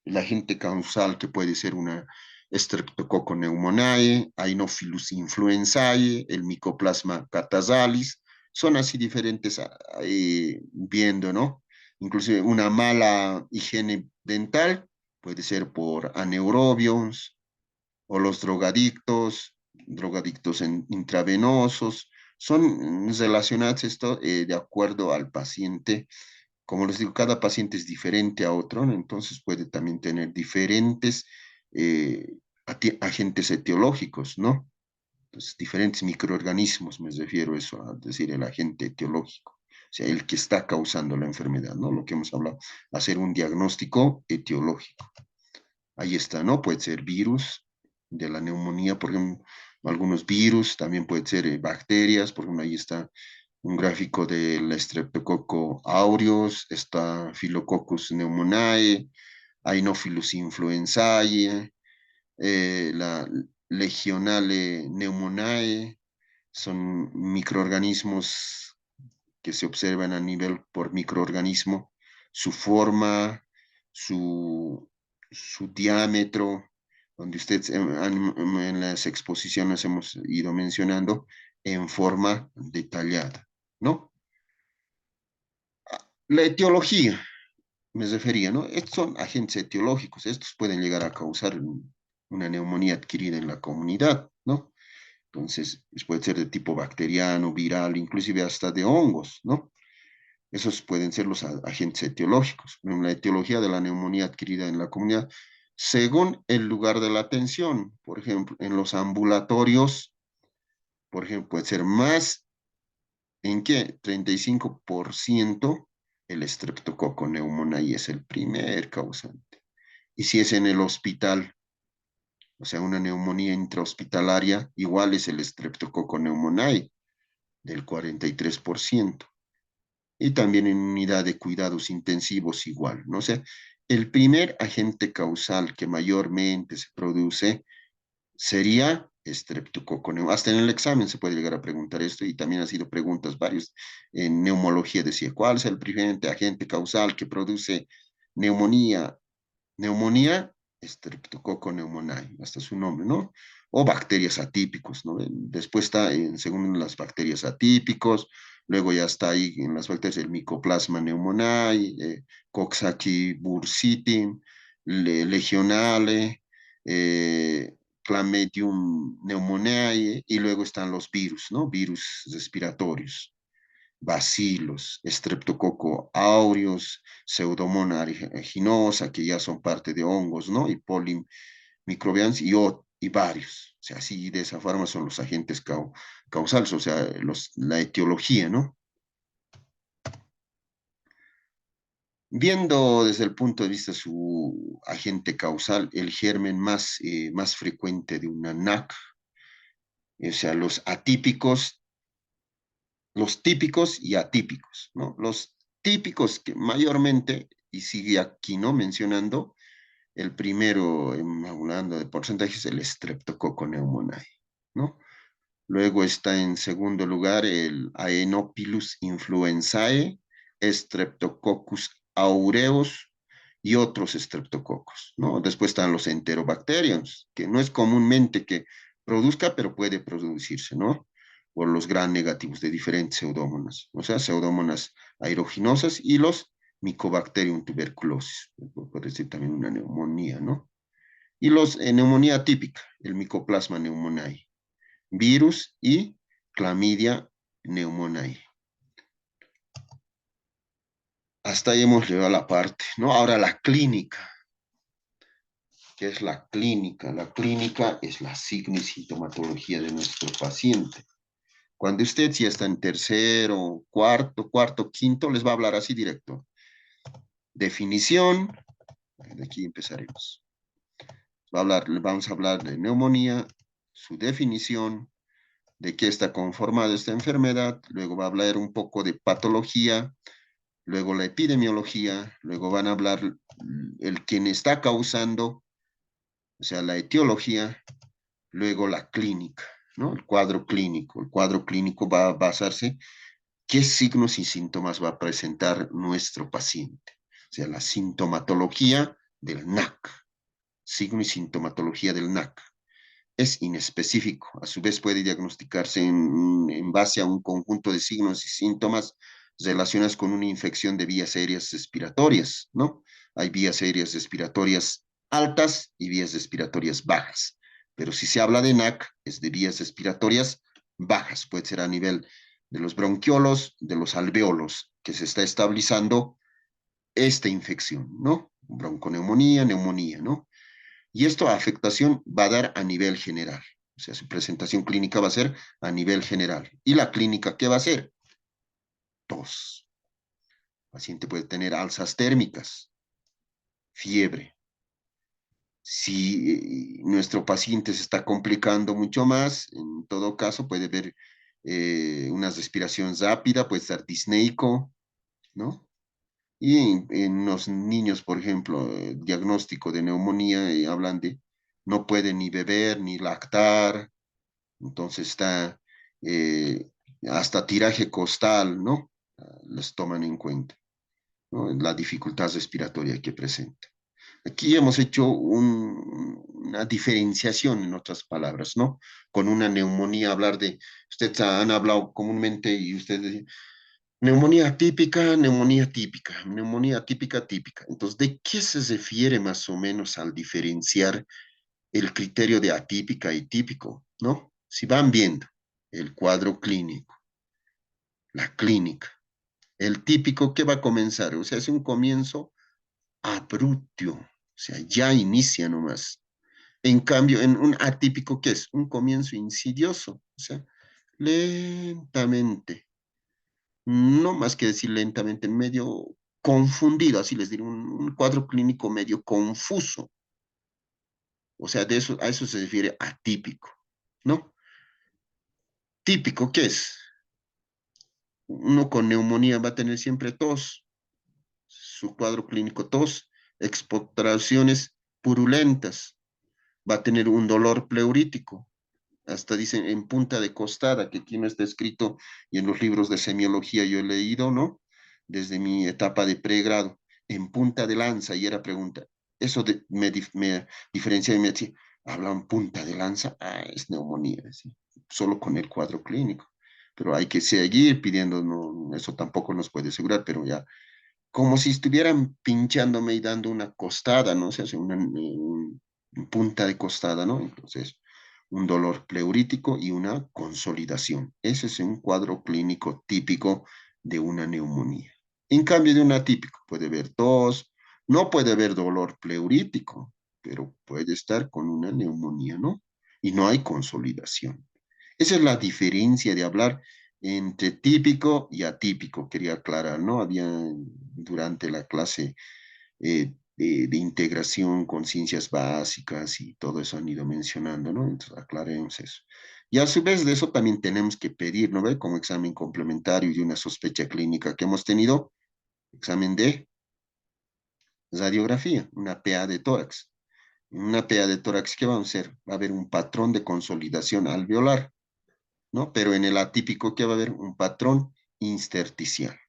el agente causal que puede ser una Streptococcus pneumoniae, Haemophilus influenzae, el Mycoplasma catarrhalis, son así diferentes viendo, ¿no? Inclusive una mala higiene dental puede ser por aneurobios o los drogadictos, intravenosos, son relacionados esto de acuerdo al paciente. Como les digo, cada paciente es diferente a otro, ¿no? Entonces puede también tener diferentes agentes etiológicos, ¿no? Entonces, diferentes microorganismos, me refiero a eso, a decir el agente etiológico, o sea, el que está causando la enfermedad, ¿no? Lo que hemos hablado, hacer un diagnóstico etiológico. Ahí está, ¿no? Puede ser virus de la neumonía, por ejemplo, algunos virus, también puede ser bacterias, por ejemplo, ahí está un gráfico del Streptococcus aureus, está Staphylococcus pneumoniae, Haemophilus influenzae, la Legionale pneumoniae, son microorganismos que se observan a nivel por microorganismo, su forma, su, su diámetro, donde ustedes en las exposiciones hemos ido mencionando en forma detallada, ¿no? La etiología, me refería, ¿no? Estos son agentes etiológicos, estos pueden llegar a causar una neumonía adquirida en la comunidad, ¿no? Entonces, puede ser de tipo bacteriano, viral, inclusive hasta de hongos, ¿no? Esos pueden ser los agentes etiológicos. En la etiología de la neumonía adquirida en la comunidad, según el lugar de la atención, por ejemplo, en los ambulatorios, por ejemplo, puede ser más, ¿en qué? 35% el estreptococo pneumoniae es el primer causante. Y si es en el hospital, o sea, una neumonía intrahospitalaria, igual es el estreptococo pneumoniae del 43%. Y también en unidad de cuidados intensivos igual, ¿no? O sea, el primer agente causal que mayormente se produce sería estreptococo. Hasta en el examen se puede llegar a preguntar esto y también ha sido preguntas varios. En neumología decía, ¿cuál es el primer agente causal que produce neumonía? Neumonía, Streptococcus pneumoniae, hasta su nombre, ¿no? O bacterias atípicos, ¿no? Después está, según las bacterias atípicos, luego ya está ahí en las bacterias el Mycoplasma pneumoniae, Coxsackie bursitis, Legionale, Chlamydium pneumoniae, y luego están los virus, ¿no? Virus respiratorios, bacilos, Streptococcus aureus, Pseudomonas aeruginosa, que ya son parte de hongos, ¿no? Y polimicrobianos y varios. O sea, así de esa forma son los agentes causales, o sea, la etiología, ¿no? Viendo desde el punto de vista su agente causal, el germen más frecuente de una NAC, o sea, los típicos y atípicos, ¿no? Los típicos que mayormente, y sigue aquí, ¿no? Mencionando, el primero, hablando de porcentajes, el Streptococcus pneumoniae, ¿no? Luego está en segundo lugar el Aenopilus influenzae, Streptococcus aureus y otros estreptococos, ¿no? Después están los enterobacterians, que no es comúnmente que produzca, pero puede producirse, ¿no? Por los gram negativos de diferentes pseudomonas, o sea, pseudomonas aeroginosas y los Mycobacterium tuberculosis, puede ser también una neumonía, ¿no? Y los neumonía típica, el Mycoplasma pneumoniae, virus y clamidia pneumoniae. Hasta ahí hemos llegado a la parte, ¿no? Ahora la clínica. ¿Qué es la clínica? La clínica es la signo y sintomatología de nuestro paciente. Cuando usted ya está en tercero, cuarto, quinto, les va a hablar así directo. Definición, de aquí empezaremos. Vamos a hablar de neumonía, su definición, de qué está conformada esta enfermedad, luego va a hablar un poco de patología, luego la epidemiología, luego van a hablar el quien está causando, o sea, la etiología, luego la clínica, ¿no? El cuadro clínico. El cuadro clínico va a basarse qué signos y síntomas va a presentar nuestro paciente. O sea, la sintomatología del NAC, signo y sintomatología del NAC. Es inespecífico, a su vez puede diagnosticarse en base a un conjunto de signos y síntomas relacionados con una infección de vías aéreas respiratorias, ¿no? Hay vías aéreas respiratorias altas y vías respiratorias bajas, pero si se habla de NAC, es de vías respiratorias bajas, puede ser a nivel de los bronquiolos, de los alveolos, que se está estabilizando esta infección, ¿no? Bronconeumonía, neumonía, ¿no? Y esto afectación va a dar a nivel general. O sea, su presentación clínica va a ser a nivel general. ¿Y la clínica qué va a ser? Tos. El paciente puede tener alzas térmicas, fiebre. Si nuestro paciente se está complicando mucho más, en todo caso puede haber una respiración rápida, puede estar disneico, ¿no? Y en los niños, por ejemplo, diagnóstico de neumonía, hablan de no puede ni beber ni lactar, entonces está eh, hasta tiraje costal, ¿no? Les toman en cuenta, ¿no? La dificultad respiratoria que presenta. Aquí hemos hecho una diferenciación, en otras palabras, ¿no? Con una neumonía, hablar de, ustedes han hablado comúnmente y ustedes neumonía típica, neumonía típica, neumonía típica, típica. Entonces, ¿de qué se refiere más o menos al diferenciar el criterio de atípica y típico, ¿no? Si van viendo el cuadro clínico, la clínica, el típico, ¿qué va a comenzar? O sea, es un comienzo abrupto, o sea, ya inicia nomás. En cambio, en un atípico, ¿qué es? Un comienzo insidioso, o sea, lentamente, no más que decir lentamente, medio confundido, así les diré, un cuadro clínico medio confuso. O sea, de eso, a eso se refiere atípico, ¿no? Típico, ¿qué es? Uno con neumonía va a tener siempre tos, su cuadro clínico tos, expectoraciones purulentas, va a tener un dolor pleurítico, hasta dicen en punta de costada, que aquí no está escrito y en los libros de semiología yo he leído, ¿no? Desde mi etapa de pregrado, en punta de lanza, y era pregunta, eso me diferencia y me decía, hablan punta de lanza, es neumonía, ¿sí? Solo con el cuadro clínico. Pero hay que seguir pidiendo, no, eso tampoco nos puede asegurar, pero ya, como si estuvieran pinchándome y dando una costada, ¿no? Se hace punta de costada, ¿no? Entonces, un dolor pleurítico y una consolidación. Ese es un cuadro clínico típico de una neumonía. En cambio de un atípico, puede haber tos, no puede haber dolor pleurítico, pero puede estar con una neumonía, ¿no? Y no hay consolidación. Esa es la diferencia de hablar entre típico y atípico, quería aclarar, ¿no? Había durante la clase de integración con ciencias básicas y todo eso han ido mencionando, ¿no? Entonces aclaremos eso. Y a su vez de eso también tenemos que pedir, ¿no ve? Como examen complementario y una sospecha clínica que hemos tenido, examen de radiografía, una PA de tórax. En una PA de tórax, ¿qué vamos a hacer? Va a haber un patrón de consolidación alveolar. ¿no? Pero en el atípico, ¿qué va a haber? Un patrón intersticial,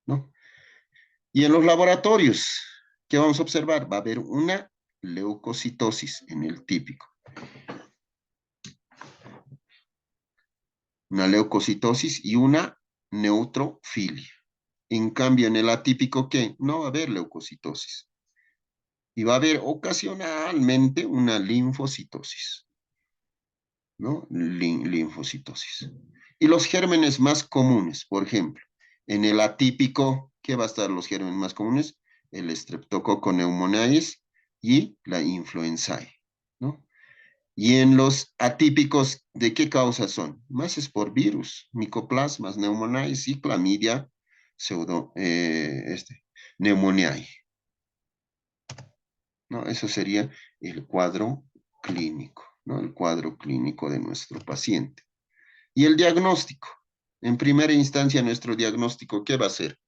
¿no? Y en los laboratorios, ¿qué vamos a observar? Va a haber una leucocitosis en el típico. Una leucocitosis y una neutrofilia. En cambio, en el atípico, ¿qué? No va a haber leucocitosis. Y va a haber ocasionalmente una linfocitosis, ¿no? Linfocitosis. Y los gérmenes más comunes, por ejemplo, en el atípico, ¿qué va a estar los gérmenes más comunes? El Streptococcus pneumoniae y la influenzae, ¿no? Y en los atípicos, ¿de qué causa son? Más es por virus, micoplasmas, pneumoniae y clamidia pneumoniae, ¿no? Eso sería el cuadro clínico, ¿no? El cuadro clínico de nuestro paciente. Y el diagnóstico. En primera instancia, nuestro diagnóstico, ¿qué va a ser?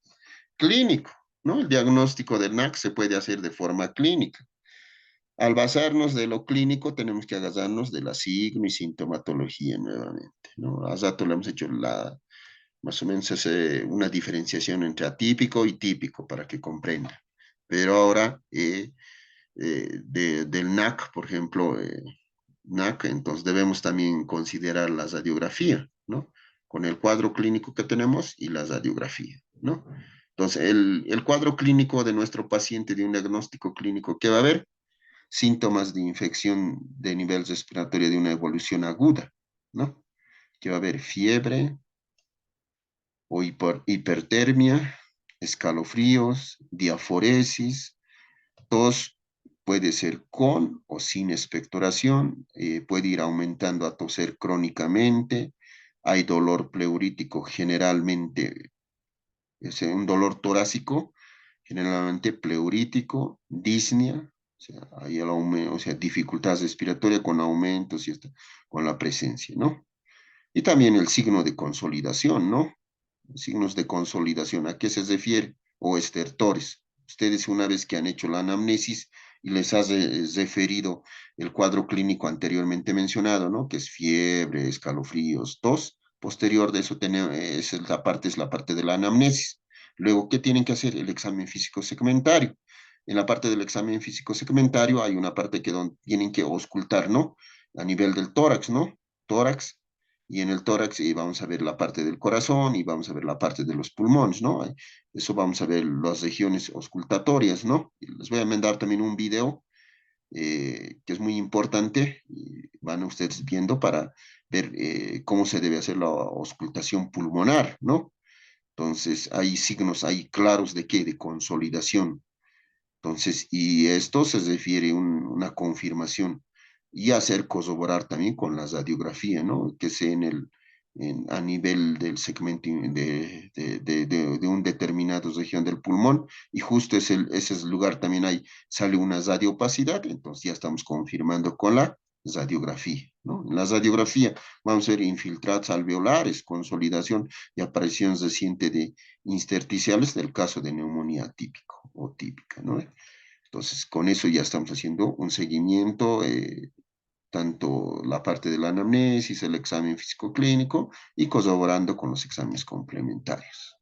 Clínico, ¿no? El diagnóstico del NAC se puede hacer de forma clínica. Al basarnos de lo clínico, tenemos que agarrarnos de la signo y sintomatología nuevamente, ¿no? Hace rato le hemos hecho más o menos una diferenciación entre atípico y típico para que comprenda. Pero ahora, del NAC, por ejemplo, NAC, entonces debemos también considerar la radiografía, ¿no? Con el cuadro clínico que tenemos y la radiografía, ¿no? Entonces, el cuadro clínico de nuestro paciente de un diagnóstico clínico, ¿qué va a haber? Síntomas de infección de nivel respiratorio de una evolución aguda, ¿no? Que va a haber fiebre o hipertermia, escalofríos, diaforesis, tos puede ser con o sin expectoración, puede ir aumentando a toser crónicamente, hay dolor pleurítico generalmente, es un dolor torácico, generalmente pleurítico, disnea, o sea, hay el aumento, o sea, dificultad respiratoria con aumentos y con la presencia, ¿no? Y también el signo de consolidación, ¿no? Signos de consolidación, ¿a qué se refiere? O estertores. Ustedes una vez que han hecho la anamnesis y les has referido el cuadro clínico anteriormente mencionado, ¿no? Que es fiebre, escalofríos, tos. Posterior de eso es la parte de la anamnesis. Luego, ¿qué tienen que hacer? El examen físico segmentario. En la parte del examen físico segmentario hay una parte que tienen que auscultar, ¿no? A nivel del tórax, ¿no? Tórax, y en el tórax vamos a ver la parte del corazón y vamos a ver la parte de los pulmones, ¿no? Eso vamos a ver las regiones auscultatorias, ¿no? Y les voy a mandar también un video que es muy importante y van ustedes viendo para ver cómo se debe hacer la auscultación pulmonar, ¿no? Entonces, hay signos ahí claros de qué, de consolidación. Entonces, y esto se refiere a una confirmación y hacer corroborar también con la radiografía, ¿no? Que sea a nivel del segmento de un determinado región del pulmón y justo ese es el lugar también ahí sale una radiopacidad, entonces ya estamos confirmando con la radiografía, ¿no? En la radiografía vamos a ver infiltrados alveolares, consolidación y aparición reciente de intersticiales del caso de neumonía típico o típica, ¿no? Entonces, con eso ya estamos haciendo un seguimiento, tanto la parte de la anamnesis, el examen físico-clínico y corroborando con los exámenes complementarios.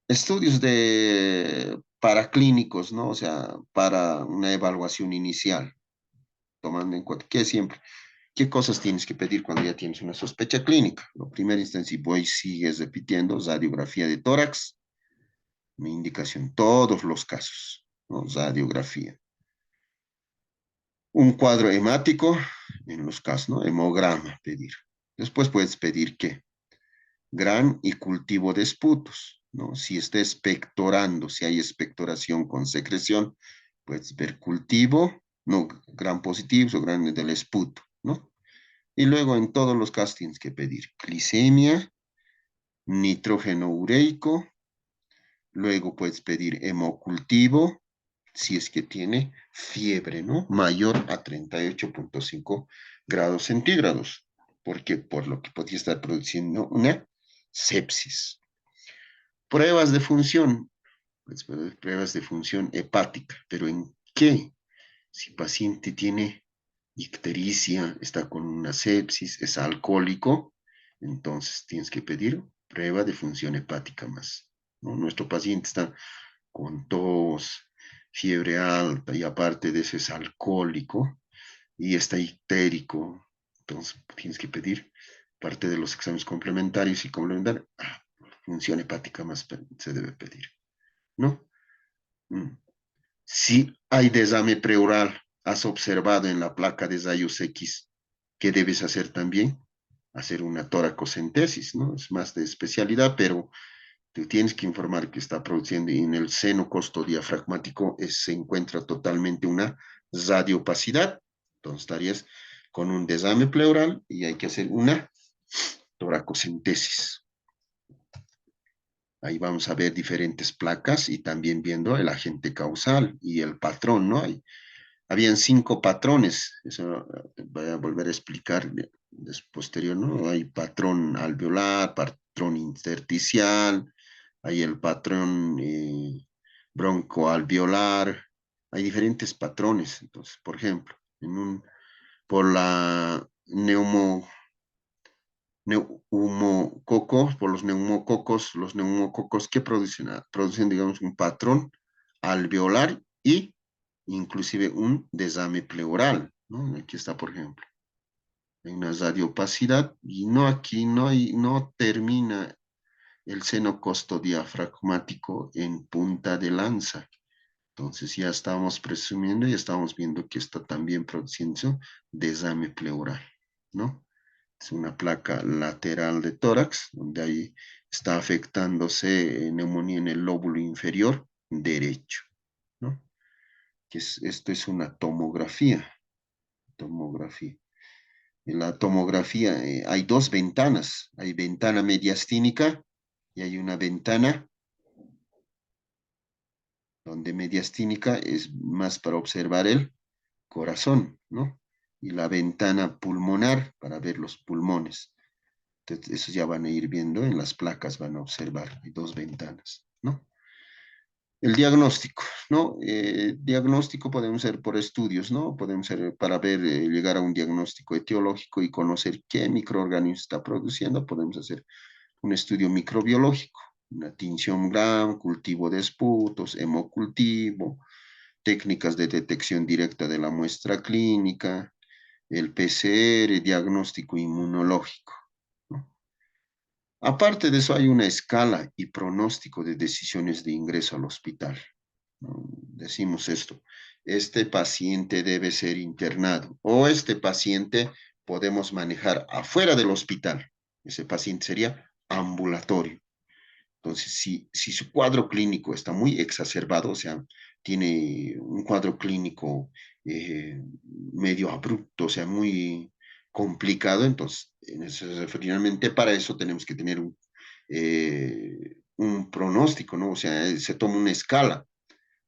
Estudios paraclínicos, ¿no? O sea, para una evaluación inicial, tomando en cuenta que siempre, ¿qué cosas tienes que pedir cuando ya tienes una sospecha clínica? La primera instancia, sigues repitiendo, radiografía de tórax, mi indicación, todos los casos, ¿no? Radiografía. Un cuadro hemático, en los casos, ¿no? Hemograma, pedir. Después puedes pedir qué? Gran y cultivo de esputos, ¿no? Si está expectorando, si hay expectoración con secreción, puedes ver cultivo, no, gran positivo o gran del esputo, ¿no? Y luego en todos los casos tienes que pedir glicemia, nitrógeno ureico, luego puedes pedir hemocultivo, si es que tiene fiebre, ¿no? Mayor a 38,5 grados centígrados, porque por lo que podría estar produciendo una sepsis. Pruebas de función, pues, pruebas de función hepática, pero ¿en qué? Si el paciente tiene ictericia, está con una sepsis, es alcohólico, entonces tienes que pedir prueba de función hepática más, ¿no? Nuestro paciente está con tos, fiebre alta y aparte de eso es alcohólico y está ictérico, entonces tienes que pedir parte de los exámenes complementarios y complementar, función hepática más se debe pedir, ¿no? Mm. Si hay desame pleural, has observado en la placa de rayos X, ¿qué debes hacer también? Hacer una toracocentesis, ¿no? Es más de especialidad, pero te tienes que informar que está produciendo y en el seno costodiafragmático se encuentra totalmente una radiopacidad. Entonces estarías con un desame pleural y hay que hacer una toracocentesis. Ahí vamos a ver diferentes placas y también viendo el agente causal y el patrón, ¿no? Habían 5 patrones, eso voy a volver a explicar posterior, ¿no? Hay patrón alveolar, patrón intersticial, hay el patrón broncoalveolar, hay diferentes patrones. Entonces, por ejemplo, por la neumococos, por los neumococos que producen, producen, digamos, un patrón alveolar y inclusive un desame pleural, ¿no? Aquí está, por ejemplo, hay una radiopacidad y no aquí no termina el seno costodiafragmático en punta de lanza. Entonces ya estamos presumiendo y estamos viendo que está también produciendo desame pleural, ¿no? Es una placa lateral de tórax, donde ahí está afectándose neumonía en el lóbulo inferior derecho, ¿no? Esto es una tomografía. Tomografía. En la tomografía hay 2 ventanas. Hay ventana mediastínica y hay una ventana donde mediastínica es más para observar el corazón, ¿no? Y la ventana pulmonar para ver los pulmones. Entonces, eso ya van a ir viendo en las placas, van a observar. Hay 2 ventanas, ¿no? El diagnóstico, ¿no? Diagnóstico podemos ser por estudios, ¿no? Podemos ser para ver, llegar a un diagnóstico etiológico y conocer qué microorganismo está produciendo. Podemos hacer un estudio microbiológico, una tinción Gram, cultivo de esputos, hemocultivo, técnicas de detección directa de la muestra clínica, el PCR, diagnóstico inmunológico, ¿no? Aparte de eso, hay una escala y pronóstico de decisiones de ingreso al hospital. ¿No? Decimos esto, este paciente debe ser internado o este paciente podemos manejar afuera del hospital. Ese paciente sería ambulatorio. Entonces, si su cuadro clínico está muy exacerbado, o sea, tiene un cuadro clínico eh, medio abrupto, o sea, muy complicado, entonces, finalmente para eso tenemos que tener un pronóstico, ¿no? O sea, se toma una escala.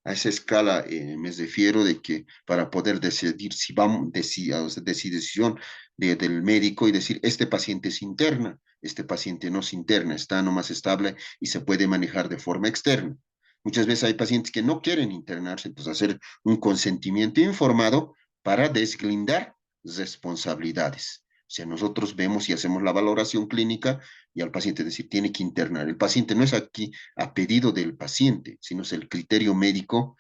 A esa escala me refiero de que para poder decidir si vamos, decisión del médico y decir, este paciente se interna, este paciente no se interna, está nomás estable y se puede manejar de forma externa. Muchas veces hay pacientes que no quieren internarse, entonces hacer un consentimiento informado para deslindar responsabilidades. O sea, nosotros vemos y hacemos la valoración clínica y al paciente decir, tiene que internar. El paciente no es aquí a pedido del paciente, sino es el criterio médico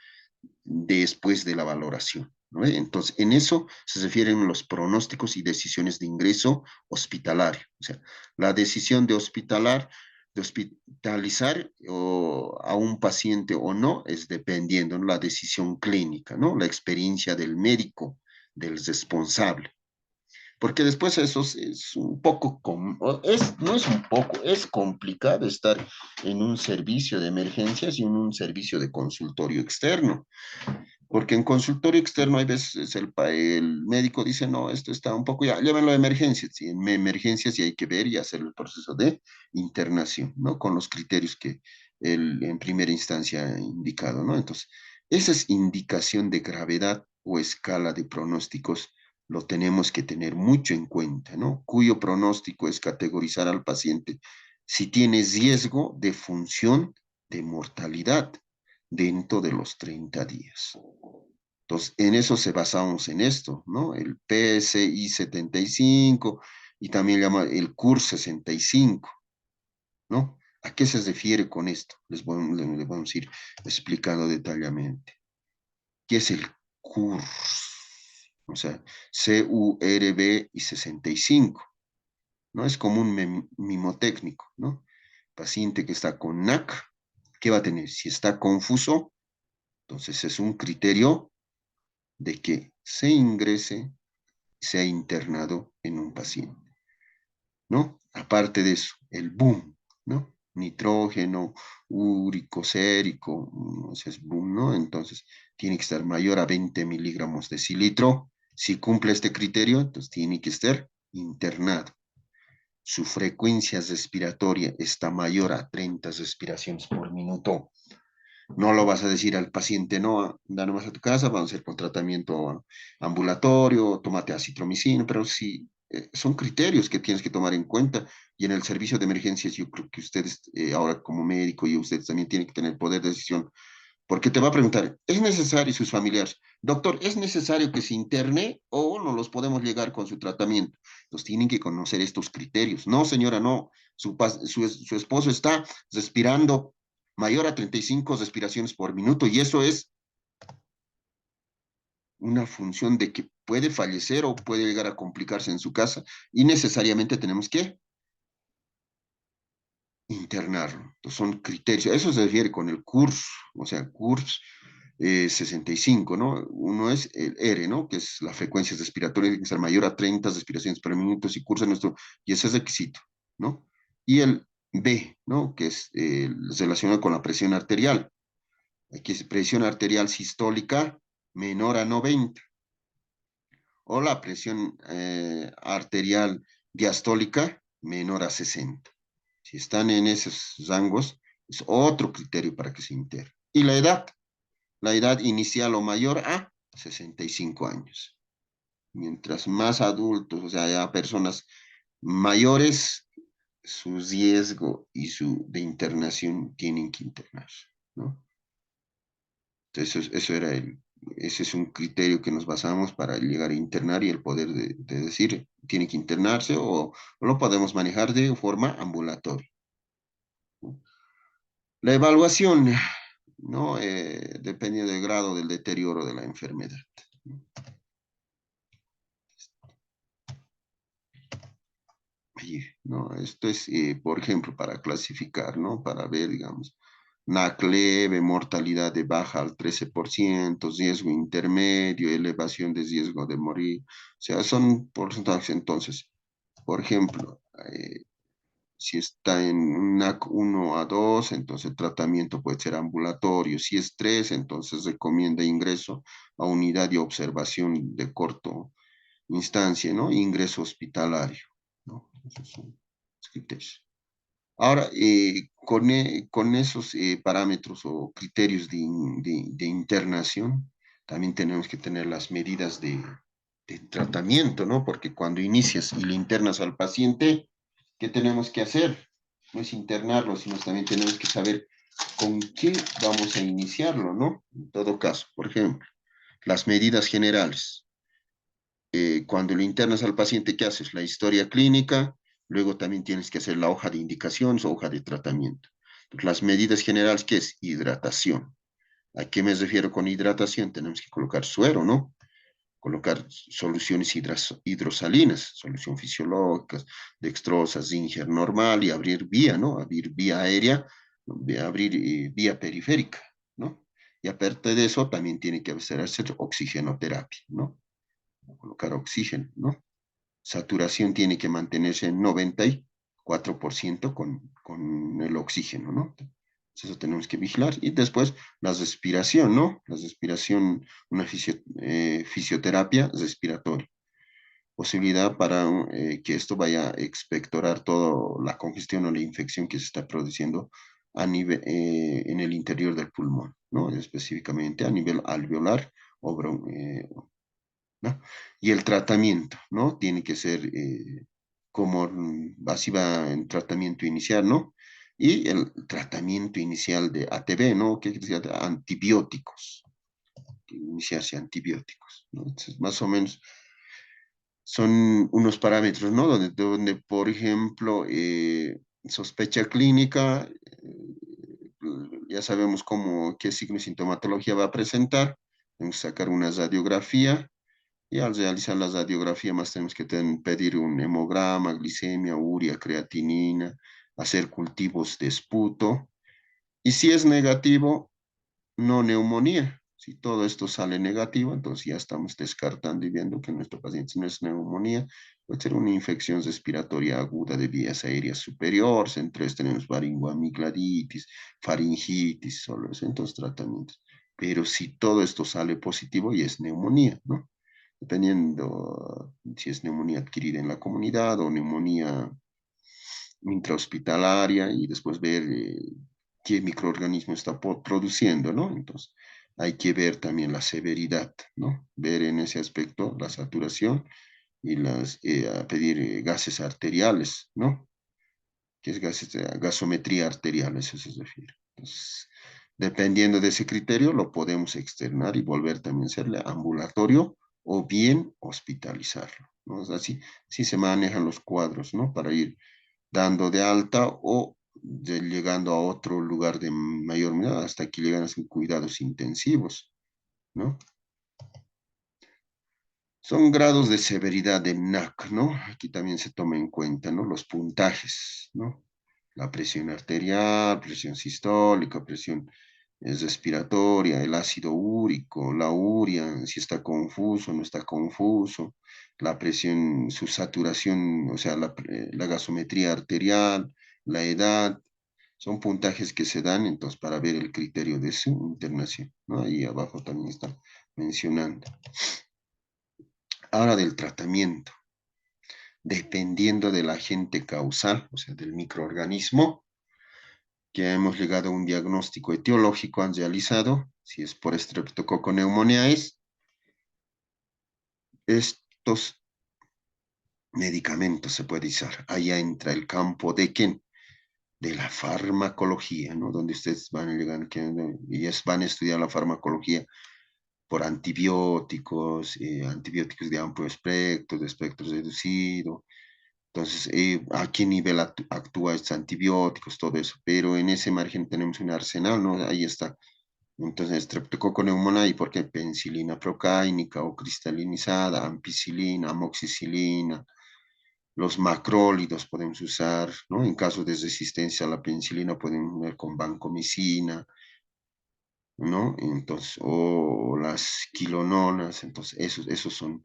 después de la valoración, ¿no? Entonces, en eso se refieren los pronósticos y decisiones de ingreso hospitalario. O sea, la decisión de hospitalizar a un paciente o no, es dependiendo de la decisión clínica, ¿no? La experiencia del médico, del responsable. Porque después eso es un poco, no es un poco, es complicado estar en un servicio de emergencias y en un servicio de consultorio externo. Porque en consultorio externo hay veces el médico dice, no, esto está un poco, ya, llévenlo a emergencias. Y en emergencias sí hay que ver y hacer el proceso de internación, ¿no? Con los criterios que él en primera instancia ha indicado, ¿no? Entonces, esa es indicación de gravedad o escala de pronósticos, lo tenemos que tener mucho en cuenta, ¿no? Cuyo pronóstico es categorizar al paciente si tiene riesgo de función de mortalidad dentro de los 30 días. Entonces, en eso se basamos en esto, ¿no? El PSI 75 y también llama el CUR 65, ¿no? ¿A qué se refiere con esto? Les vamos a ir explicando detalladamente. ¿Qué es el CUR? O sea, CURB y 65, ¿no? Es como un mimotécnico, ¿no? Paciente que está con NAC, ¿qué va a tener? Si está confuso, entonces es un criterio de que se ingrese, sea internado en un paciente, ¿no? Aparte de eso, el boom, ¿no? Nitrógeno, úrico, sérico, ese es boom, ¿no? Entonces, tiene que estar mayor a 20 miligramos de cilitro. Si cumple este criterio, entonces tiene que estar internado. Su frecuencia respiratoria está mayor a 30 respiraciones por minuto. No lo vas a decir al paciente, no, anda nomás a tu casa, vamos a hacer con tratamiento ambulatorio, tómate acitromicina, pero sí, son criterios que tienes que tomar en cuenta. Y en el servicio de emergencias, yo creo que ustedes, ahora como médico y ustedes también tienen que tener poder de decisión, porque te va a preguntar, ¿es necesario y sus familiares? Doctor, ¿es necesario que se interne o no los podemos llegar con su tratamiento? Entonces tienen que conocer estos criterios. No, señora, no. Su esposo está respirando mayor a 35 respiraciones por minuto y eso es una función de que puede fallecer o puede llegar a complicarse en su casa y necesariamente tenemos que internarlo. Entonces son criterios. A eso se refiere con el curso, o sea, CURS 65, ¿no? Uno es el R, ¿no? Que es la frecuencia respiratoria, tiene que ser mayor a 30 respiraciones por minuto si cursa nuestro, y ese es requisito, ¿no? Y el B, ¿no? Que es relacionado con la presión arterial. Aquí es presión arterial sistólica menor a 90, o la presión arterial diastólica menor a 60. Si están en esos rangos, es otro criterio para que se integre. Y la edad inicial o mayor a 65 años. Mientras más adultos, o sea, ya personas mayores, su riesgo y su de internación tienen que internarse, ¿no? Entonces, ese es un criterio que nos basamos para llegar a internar y el poder de decir, tiene que internarse o lo podemos manejar de forma ambulatoria, ¿no? La evaluación, ¿no? Depende del grado del deterioro de la enfermedad, ¿no? ¿No? Esto es, por ejemplo, para clasificar, ¿no? Para ver, digamos, NAC leve, mortalidad de baja al 13%, riesgo intermedio, elevación de riesgo de morir. O sea, son porcentajes. Entonces, por ejemplo, si está en NAC 1 a 2, entonces el tratamiento puede ser ambulatorio. Si es 3, entonces recomienda ingreso a unidad de observación de corto instancia, ¿no? Ingreso hospitalario, ¿no? Esos son los criterios. Ahora, con esos parámetros o criterios de internación, también tenemos que tener las medidas de tratamiento, ¿no? Porque cuando inicias y le internas al paciente, ¿qué tenemos que hacer? No es internarlo, sino también tenemos que saber con qué vamos a iniciarlo, ¿no? En todo caso, por ejemplo, las medidas generales. Cuando le internas al paciente, ¿qué haces? La historia clínica, luego también tienes que hacer la hoja de indicaciones o hoja de tratamiento. Entonces, las medidas generales, ¿qué es? Hidratación. ¿A qué me refiero con hidratación? Tenemos que colocar suero, ¿no? Colocar soluciones hidrosalinas, solución fisiológica, dextrosa, Zinger normal y abrir vía, ¿no? Abrir vía aérea, abrir vía periférica, ¿no? Y aparte de eso, también tiene que hacerse oxigenoterapia, ¿no? Colocar oxígeno, ¿no? Saturación tiene que mantenerse en 94% con el oxígeno, ¿no? Eso tenemos que vigilar. Y después la respiración, ¿no? La respiración, una fisioterapia respiratoria. Posibilidad para que esto vaya a expectorar toda la congestión o la infección que se está produciendo en el interior del pulmón, ¿no? Específicamente a nivel alveolar o ¿no? Y el tratamiento, ¿no? Tiene que ser como así va en tratamiento inicial, ¿no? Y el tratamiento inicial de ATB, ¿no? ¿Qué quiere decir? Antibióticos. que iniciarse antibióticos, ¿no? Entonces, más o menos son unos parámetros, ¿no? Donde por ejemplo, sospecha clínica, ya sabemos qué signo y sintomatología va a presentar, tenemos que sacar una radiografía, y al realizar la radiografía más tenemos que pedir un hemograma, glicemia, urea, creatinina, hacer cultivos de esputo, y si es negativo, no neumonía. Si todo esto sale negativo, entonces ya estamos descartando y viendo que nuestro paciente no es neumonía, puede ser una infección respiratoria aguda de vías aéreas superiores, entre ellos tenemos faringoamigdalitis, faringitis, solo eso, entonces tratamientos. Pero si todo esto sale positivo, ya es neumonía, ¿no? Dependiendo si es neumonía adquirida en la comunidad o neumonía intrahospitalaria y después ver qué microorganismo está produciendo, ¿no? Entonces, hay que ver también la severidad, ¿no? Ver en ese aspecto la saturación y a pedir gases arteriales, ¿no? Que es gasometría arterial, eso se refiere. Entonces, dependiendo de ese criterio, lo podemos externar y volver también a serle ambulatorio o bien hospitalizarlo, ¿no? O sea, así se manejan los cuadros, ¿no? Para ir dando de alta o llegando a otro lugar de mayor medida hasta que llegan a ser cuidados intensivos, ¿no? Son grados de severidad de NAC, ¿no? Aquí también se toma en cuenta, ¿no? Los puntajes, ¿no? La presión arterial, presión sistólica, presión respiratoria, el ácido úrico, la urea, si está confuso o no está confuso, la presión, su saturación, o sea, la gasometría arterial, la edad, son puntajes que se dan entonces para ver el criterio de su internación, ¿no? Ahí abajo también está mencionando. Ahora del tratamiento, dependiendo del agente causal, o sea, del microorganismo, que hemos llegado a un diagnóstico etiológico, han realizado, si es por Streptococcus pneumoniae, estos medicamentos se pueden usar. Allá entra el campo de quién, de la farmacología, ¿no? Donde ustedes van a llegar, ellos van a estudiar la farmacología por antibióticos, antibióticos de amplio espectro, de espectro reducido. Entonces, ¿a qué nivel actúa estos antibióticos? Todo eso. Pero en ese margen tenemos un arsenal, ¿no? Ahí está. Entonces, Streptococcus pneumoniae, porque penicilina procáinica o cristalinizada, ampicilina, amoxicilina, los macrólidos podemos usar, ¿no? En caso de resistencia a la penicilina, podemos ver con vancomicina, ¿no? Entonces, o las quilononas, entonces, esos son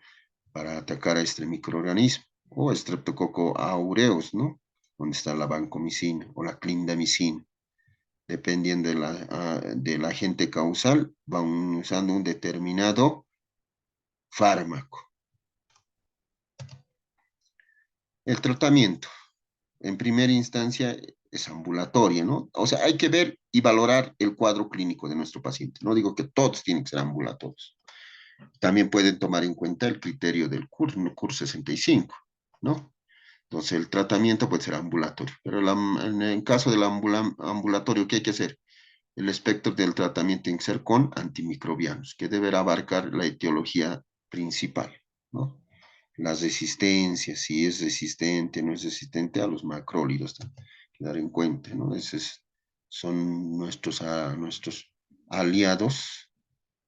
para atacar a este microorganismo, o Streptococcus aureus, ¿no? Donde está la vancomicina o la clindamicina. Dependiendo del agente causal, van usando un determinado fármaco. El tratamiento, en primera instancia, es ambulatorio, ¿no? O sea, hay que ver y valorar el cuadro clínico de nuestro paciente. No digo que todos tienen que ser ambulatorios. También pueden tomar en cuenta el criterio del CUR 65, ¿no? Entonces, el tratamiento puede ser ambulatorio, pero en el caso del ambulatorio, ¿qué hay que hacer? El espectro del tratamiento tiene que ser con antimicrobianos, que deberá abarcar la etiología principal, ¿no? Las resistencias, si es resistente o no es resistente a los macrólidos, que dar en cuenta, ¿no? Son nuestros aliados,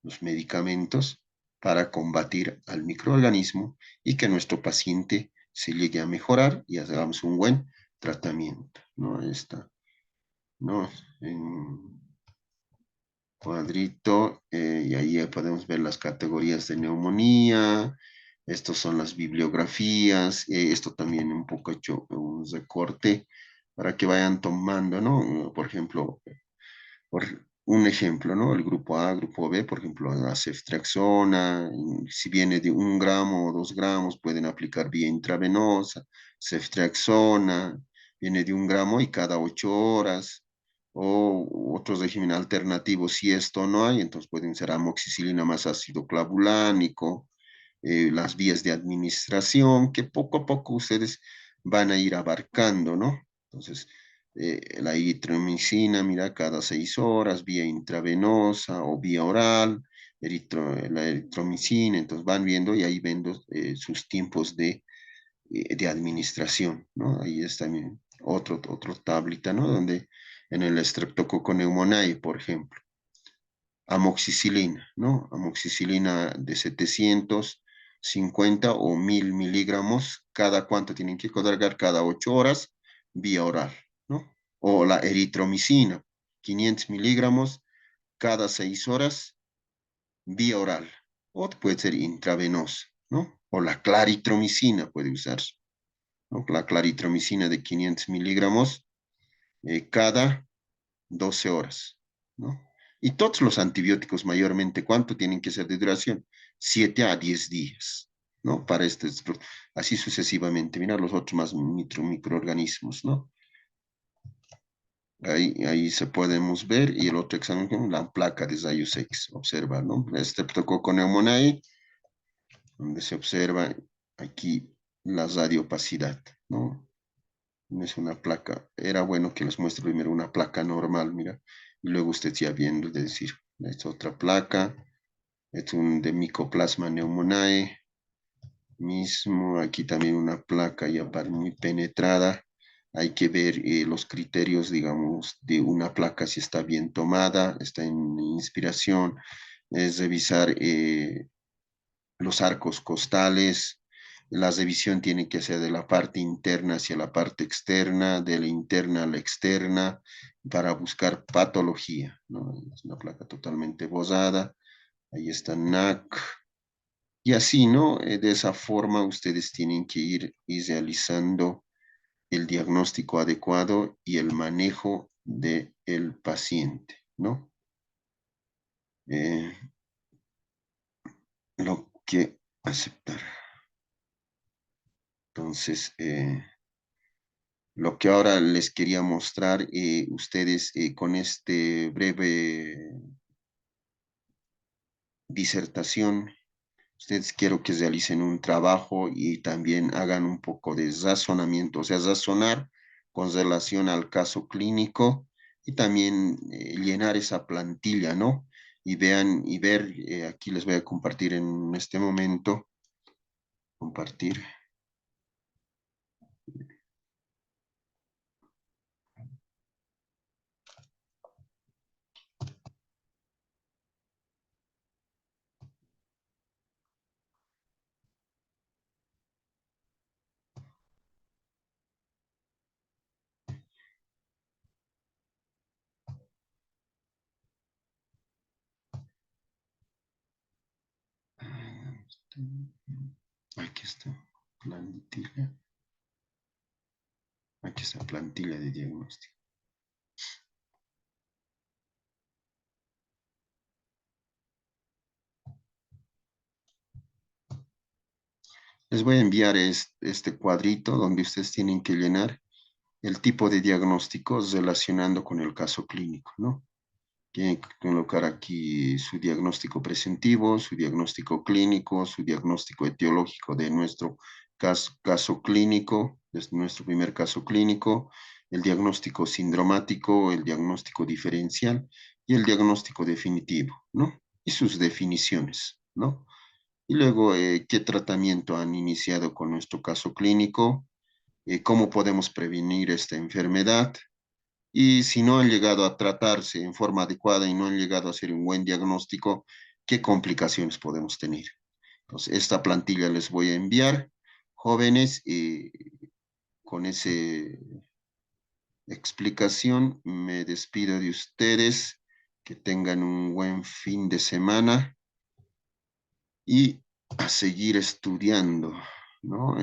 los medicamentos, para combatir al microorganismo y que nuestro paciente se llegue a mejorar y hagamos un buen tratamiento, ¿no? Ahí está, ¿no? En cuadrito, y ahí ya podemos ver las categorías de neumonía. Estos son las bibliografías. Esto también un poco hecho un recorte para que vayan tomando, ¿no? Por ejemplo, por un ejemplo, ¿no? El grupo A, grupo B, por ejemplo, la ceftriaxona, si viene de 1 gramo o 2 gramos, pueden aplicar vía intravenosa. Ceftriaxona, viene de 1 gramo y cada 8 horas. O otro régimen alternativo, si esto no hay, entonces pueden ser amoxicilina más ácido clavulánico, las vías de administración, que poco a poco ustedes van a ir abarcando, ¿no? Entonces, la eritromicina, mira, cada 6 horas, vía intravenosa o vía oral, la eritromicina, entonces van viendo y ahí viendo sus tiempos de administración, ¿no? Ahí está también otro tablita, ¿no? Donde en el Streptococcus pneumoniae, por ejemplo, amoxicilina, ¿no? Amoxicilina de 750 o 1000 miligramos, cada cuánto tienen que cargar, cada 8 horas, vía oral, ¿no? O la eritromicina, 500 miligramos, cada 6 horas, vía oral. O puede ser intravenosa, ¿no? O la claritromicina puede usarse, ¿no? La claritromicina de 500 miligramos cada 12 horas, ¿no? Y todos los antibióticos mayormente, ¿cuánto tienen que ser de duración? 7 a 10 días, ¿no? Para así sucesivamente. Mira los otros más microorganismos, ¿no? Ahí se podemos ver, y el otro examen, la placa de rayos X, observa, ¿no? Streptococcus pneumoniae, donde se observa aquí la radiopacidad, ¿no? Es una placa. Era bueno que les muestre primero una placa normal, mira, y luego usted ya viendo, es decir, esta otra placa, es un de Mycoplasma pneumoniae, mismo, aquí también una placa ya muy penetrada. Hay que ver los criterios, digamos, de una placa si está bien tomada, está en inspiración, es revisar los arcos costales. La revisión tiene que ser de la parte interna hacia la parte externa, de la interna a la externa, para buscar patología, ¿no? Es una placa totalmente bosada. Ahí está NAC. Y así, ¿no? De esa forma ustedes tienen que ir realizando el diagnóstico adecuado y el manejo del paciente, ¿no? Eh, lo que aceptar. Entonces, lo que ahora les quería mostrar, ustedes con este breve disertación, ustedes quiero que realicen un trabajo y también hagan un poco de razonamiento, o sea, razonar con relación al caso clínico y también llenar esa plantilla, ¿no? Y vean y ver, aquí les voy a compartir en este momento, compartir. Aquí está, plantilla. Aquí está plantilla de diagnóstico. Les voy a enviar este cuadrito donde ustedes tienen que llenar el tipo de diagnóstico relacionando con el caso clínico, ¿no? Tienen que colocar aquí su diagnóstico presentivo, su diagnóstico clínico, su diagnóstico etiológico de nuestro caso clínico, de nuestro primer caso clínico, el diagnóstico sindromático, el diagnóstico diferencial y el diagnóstico definitivo, ¿no? Y sus definiciones, ¿no? Y luego, ¿qué tratamiento han iniciado con nuestro caso clínico? ¿Cómo podemos prevenir esta enfermedad? Y si no han llegado a tratarse en forma adecuada y no han llegado a hacer un buen diagnóstico, ¿qué complicaciones podemos tener? Entonces, esta plantilla les voy a enviar, jóvenes, con esa explicación me despido de ustedes, que tengan un buen fin de semana y a seguir estudiando, ¿no?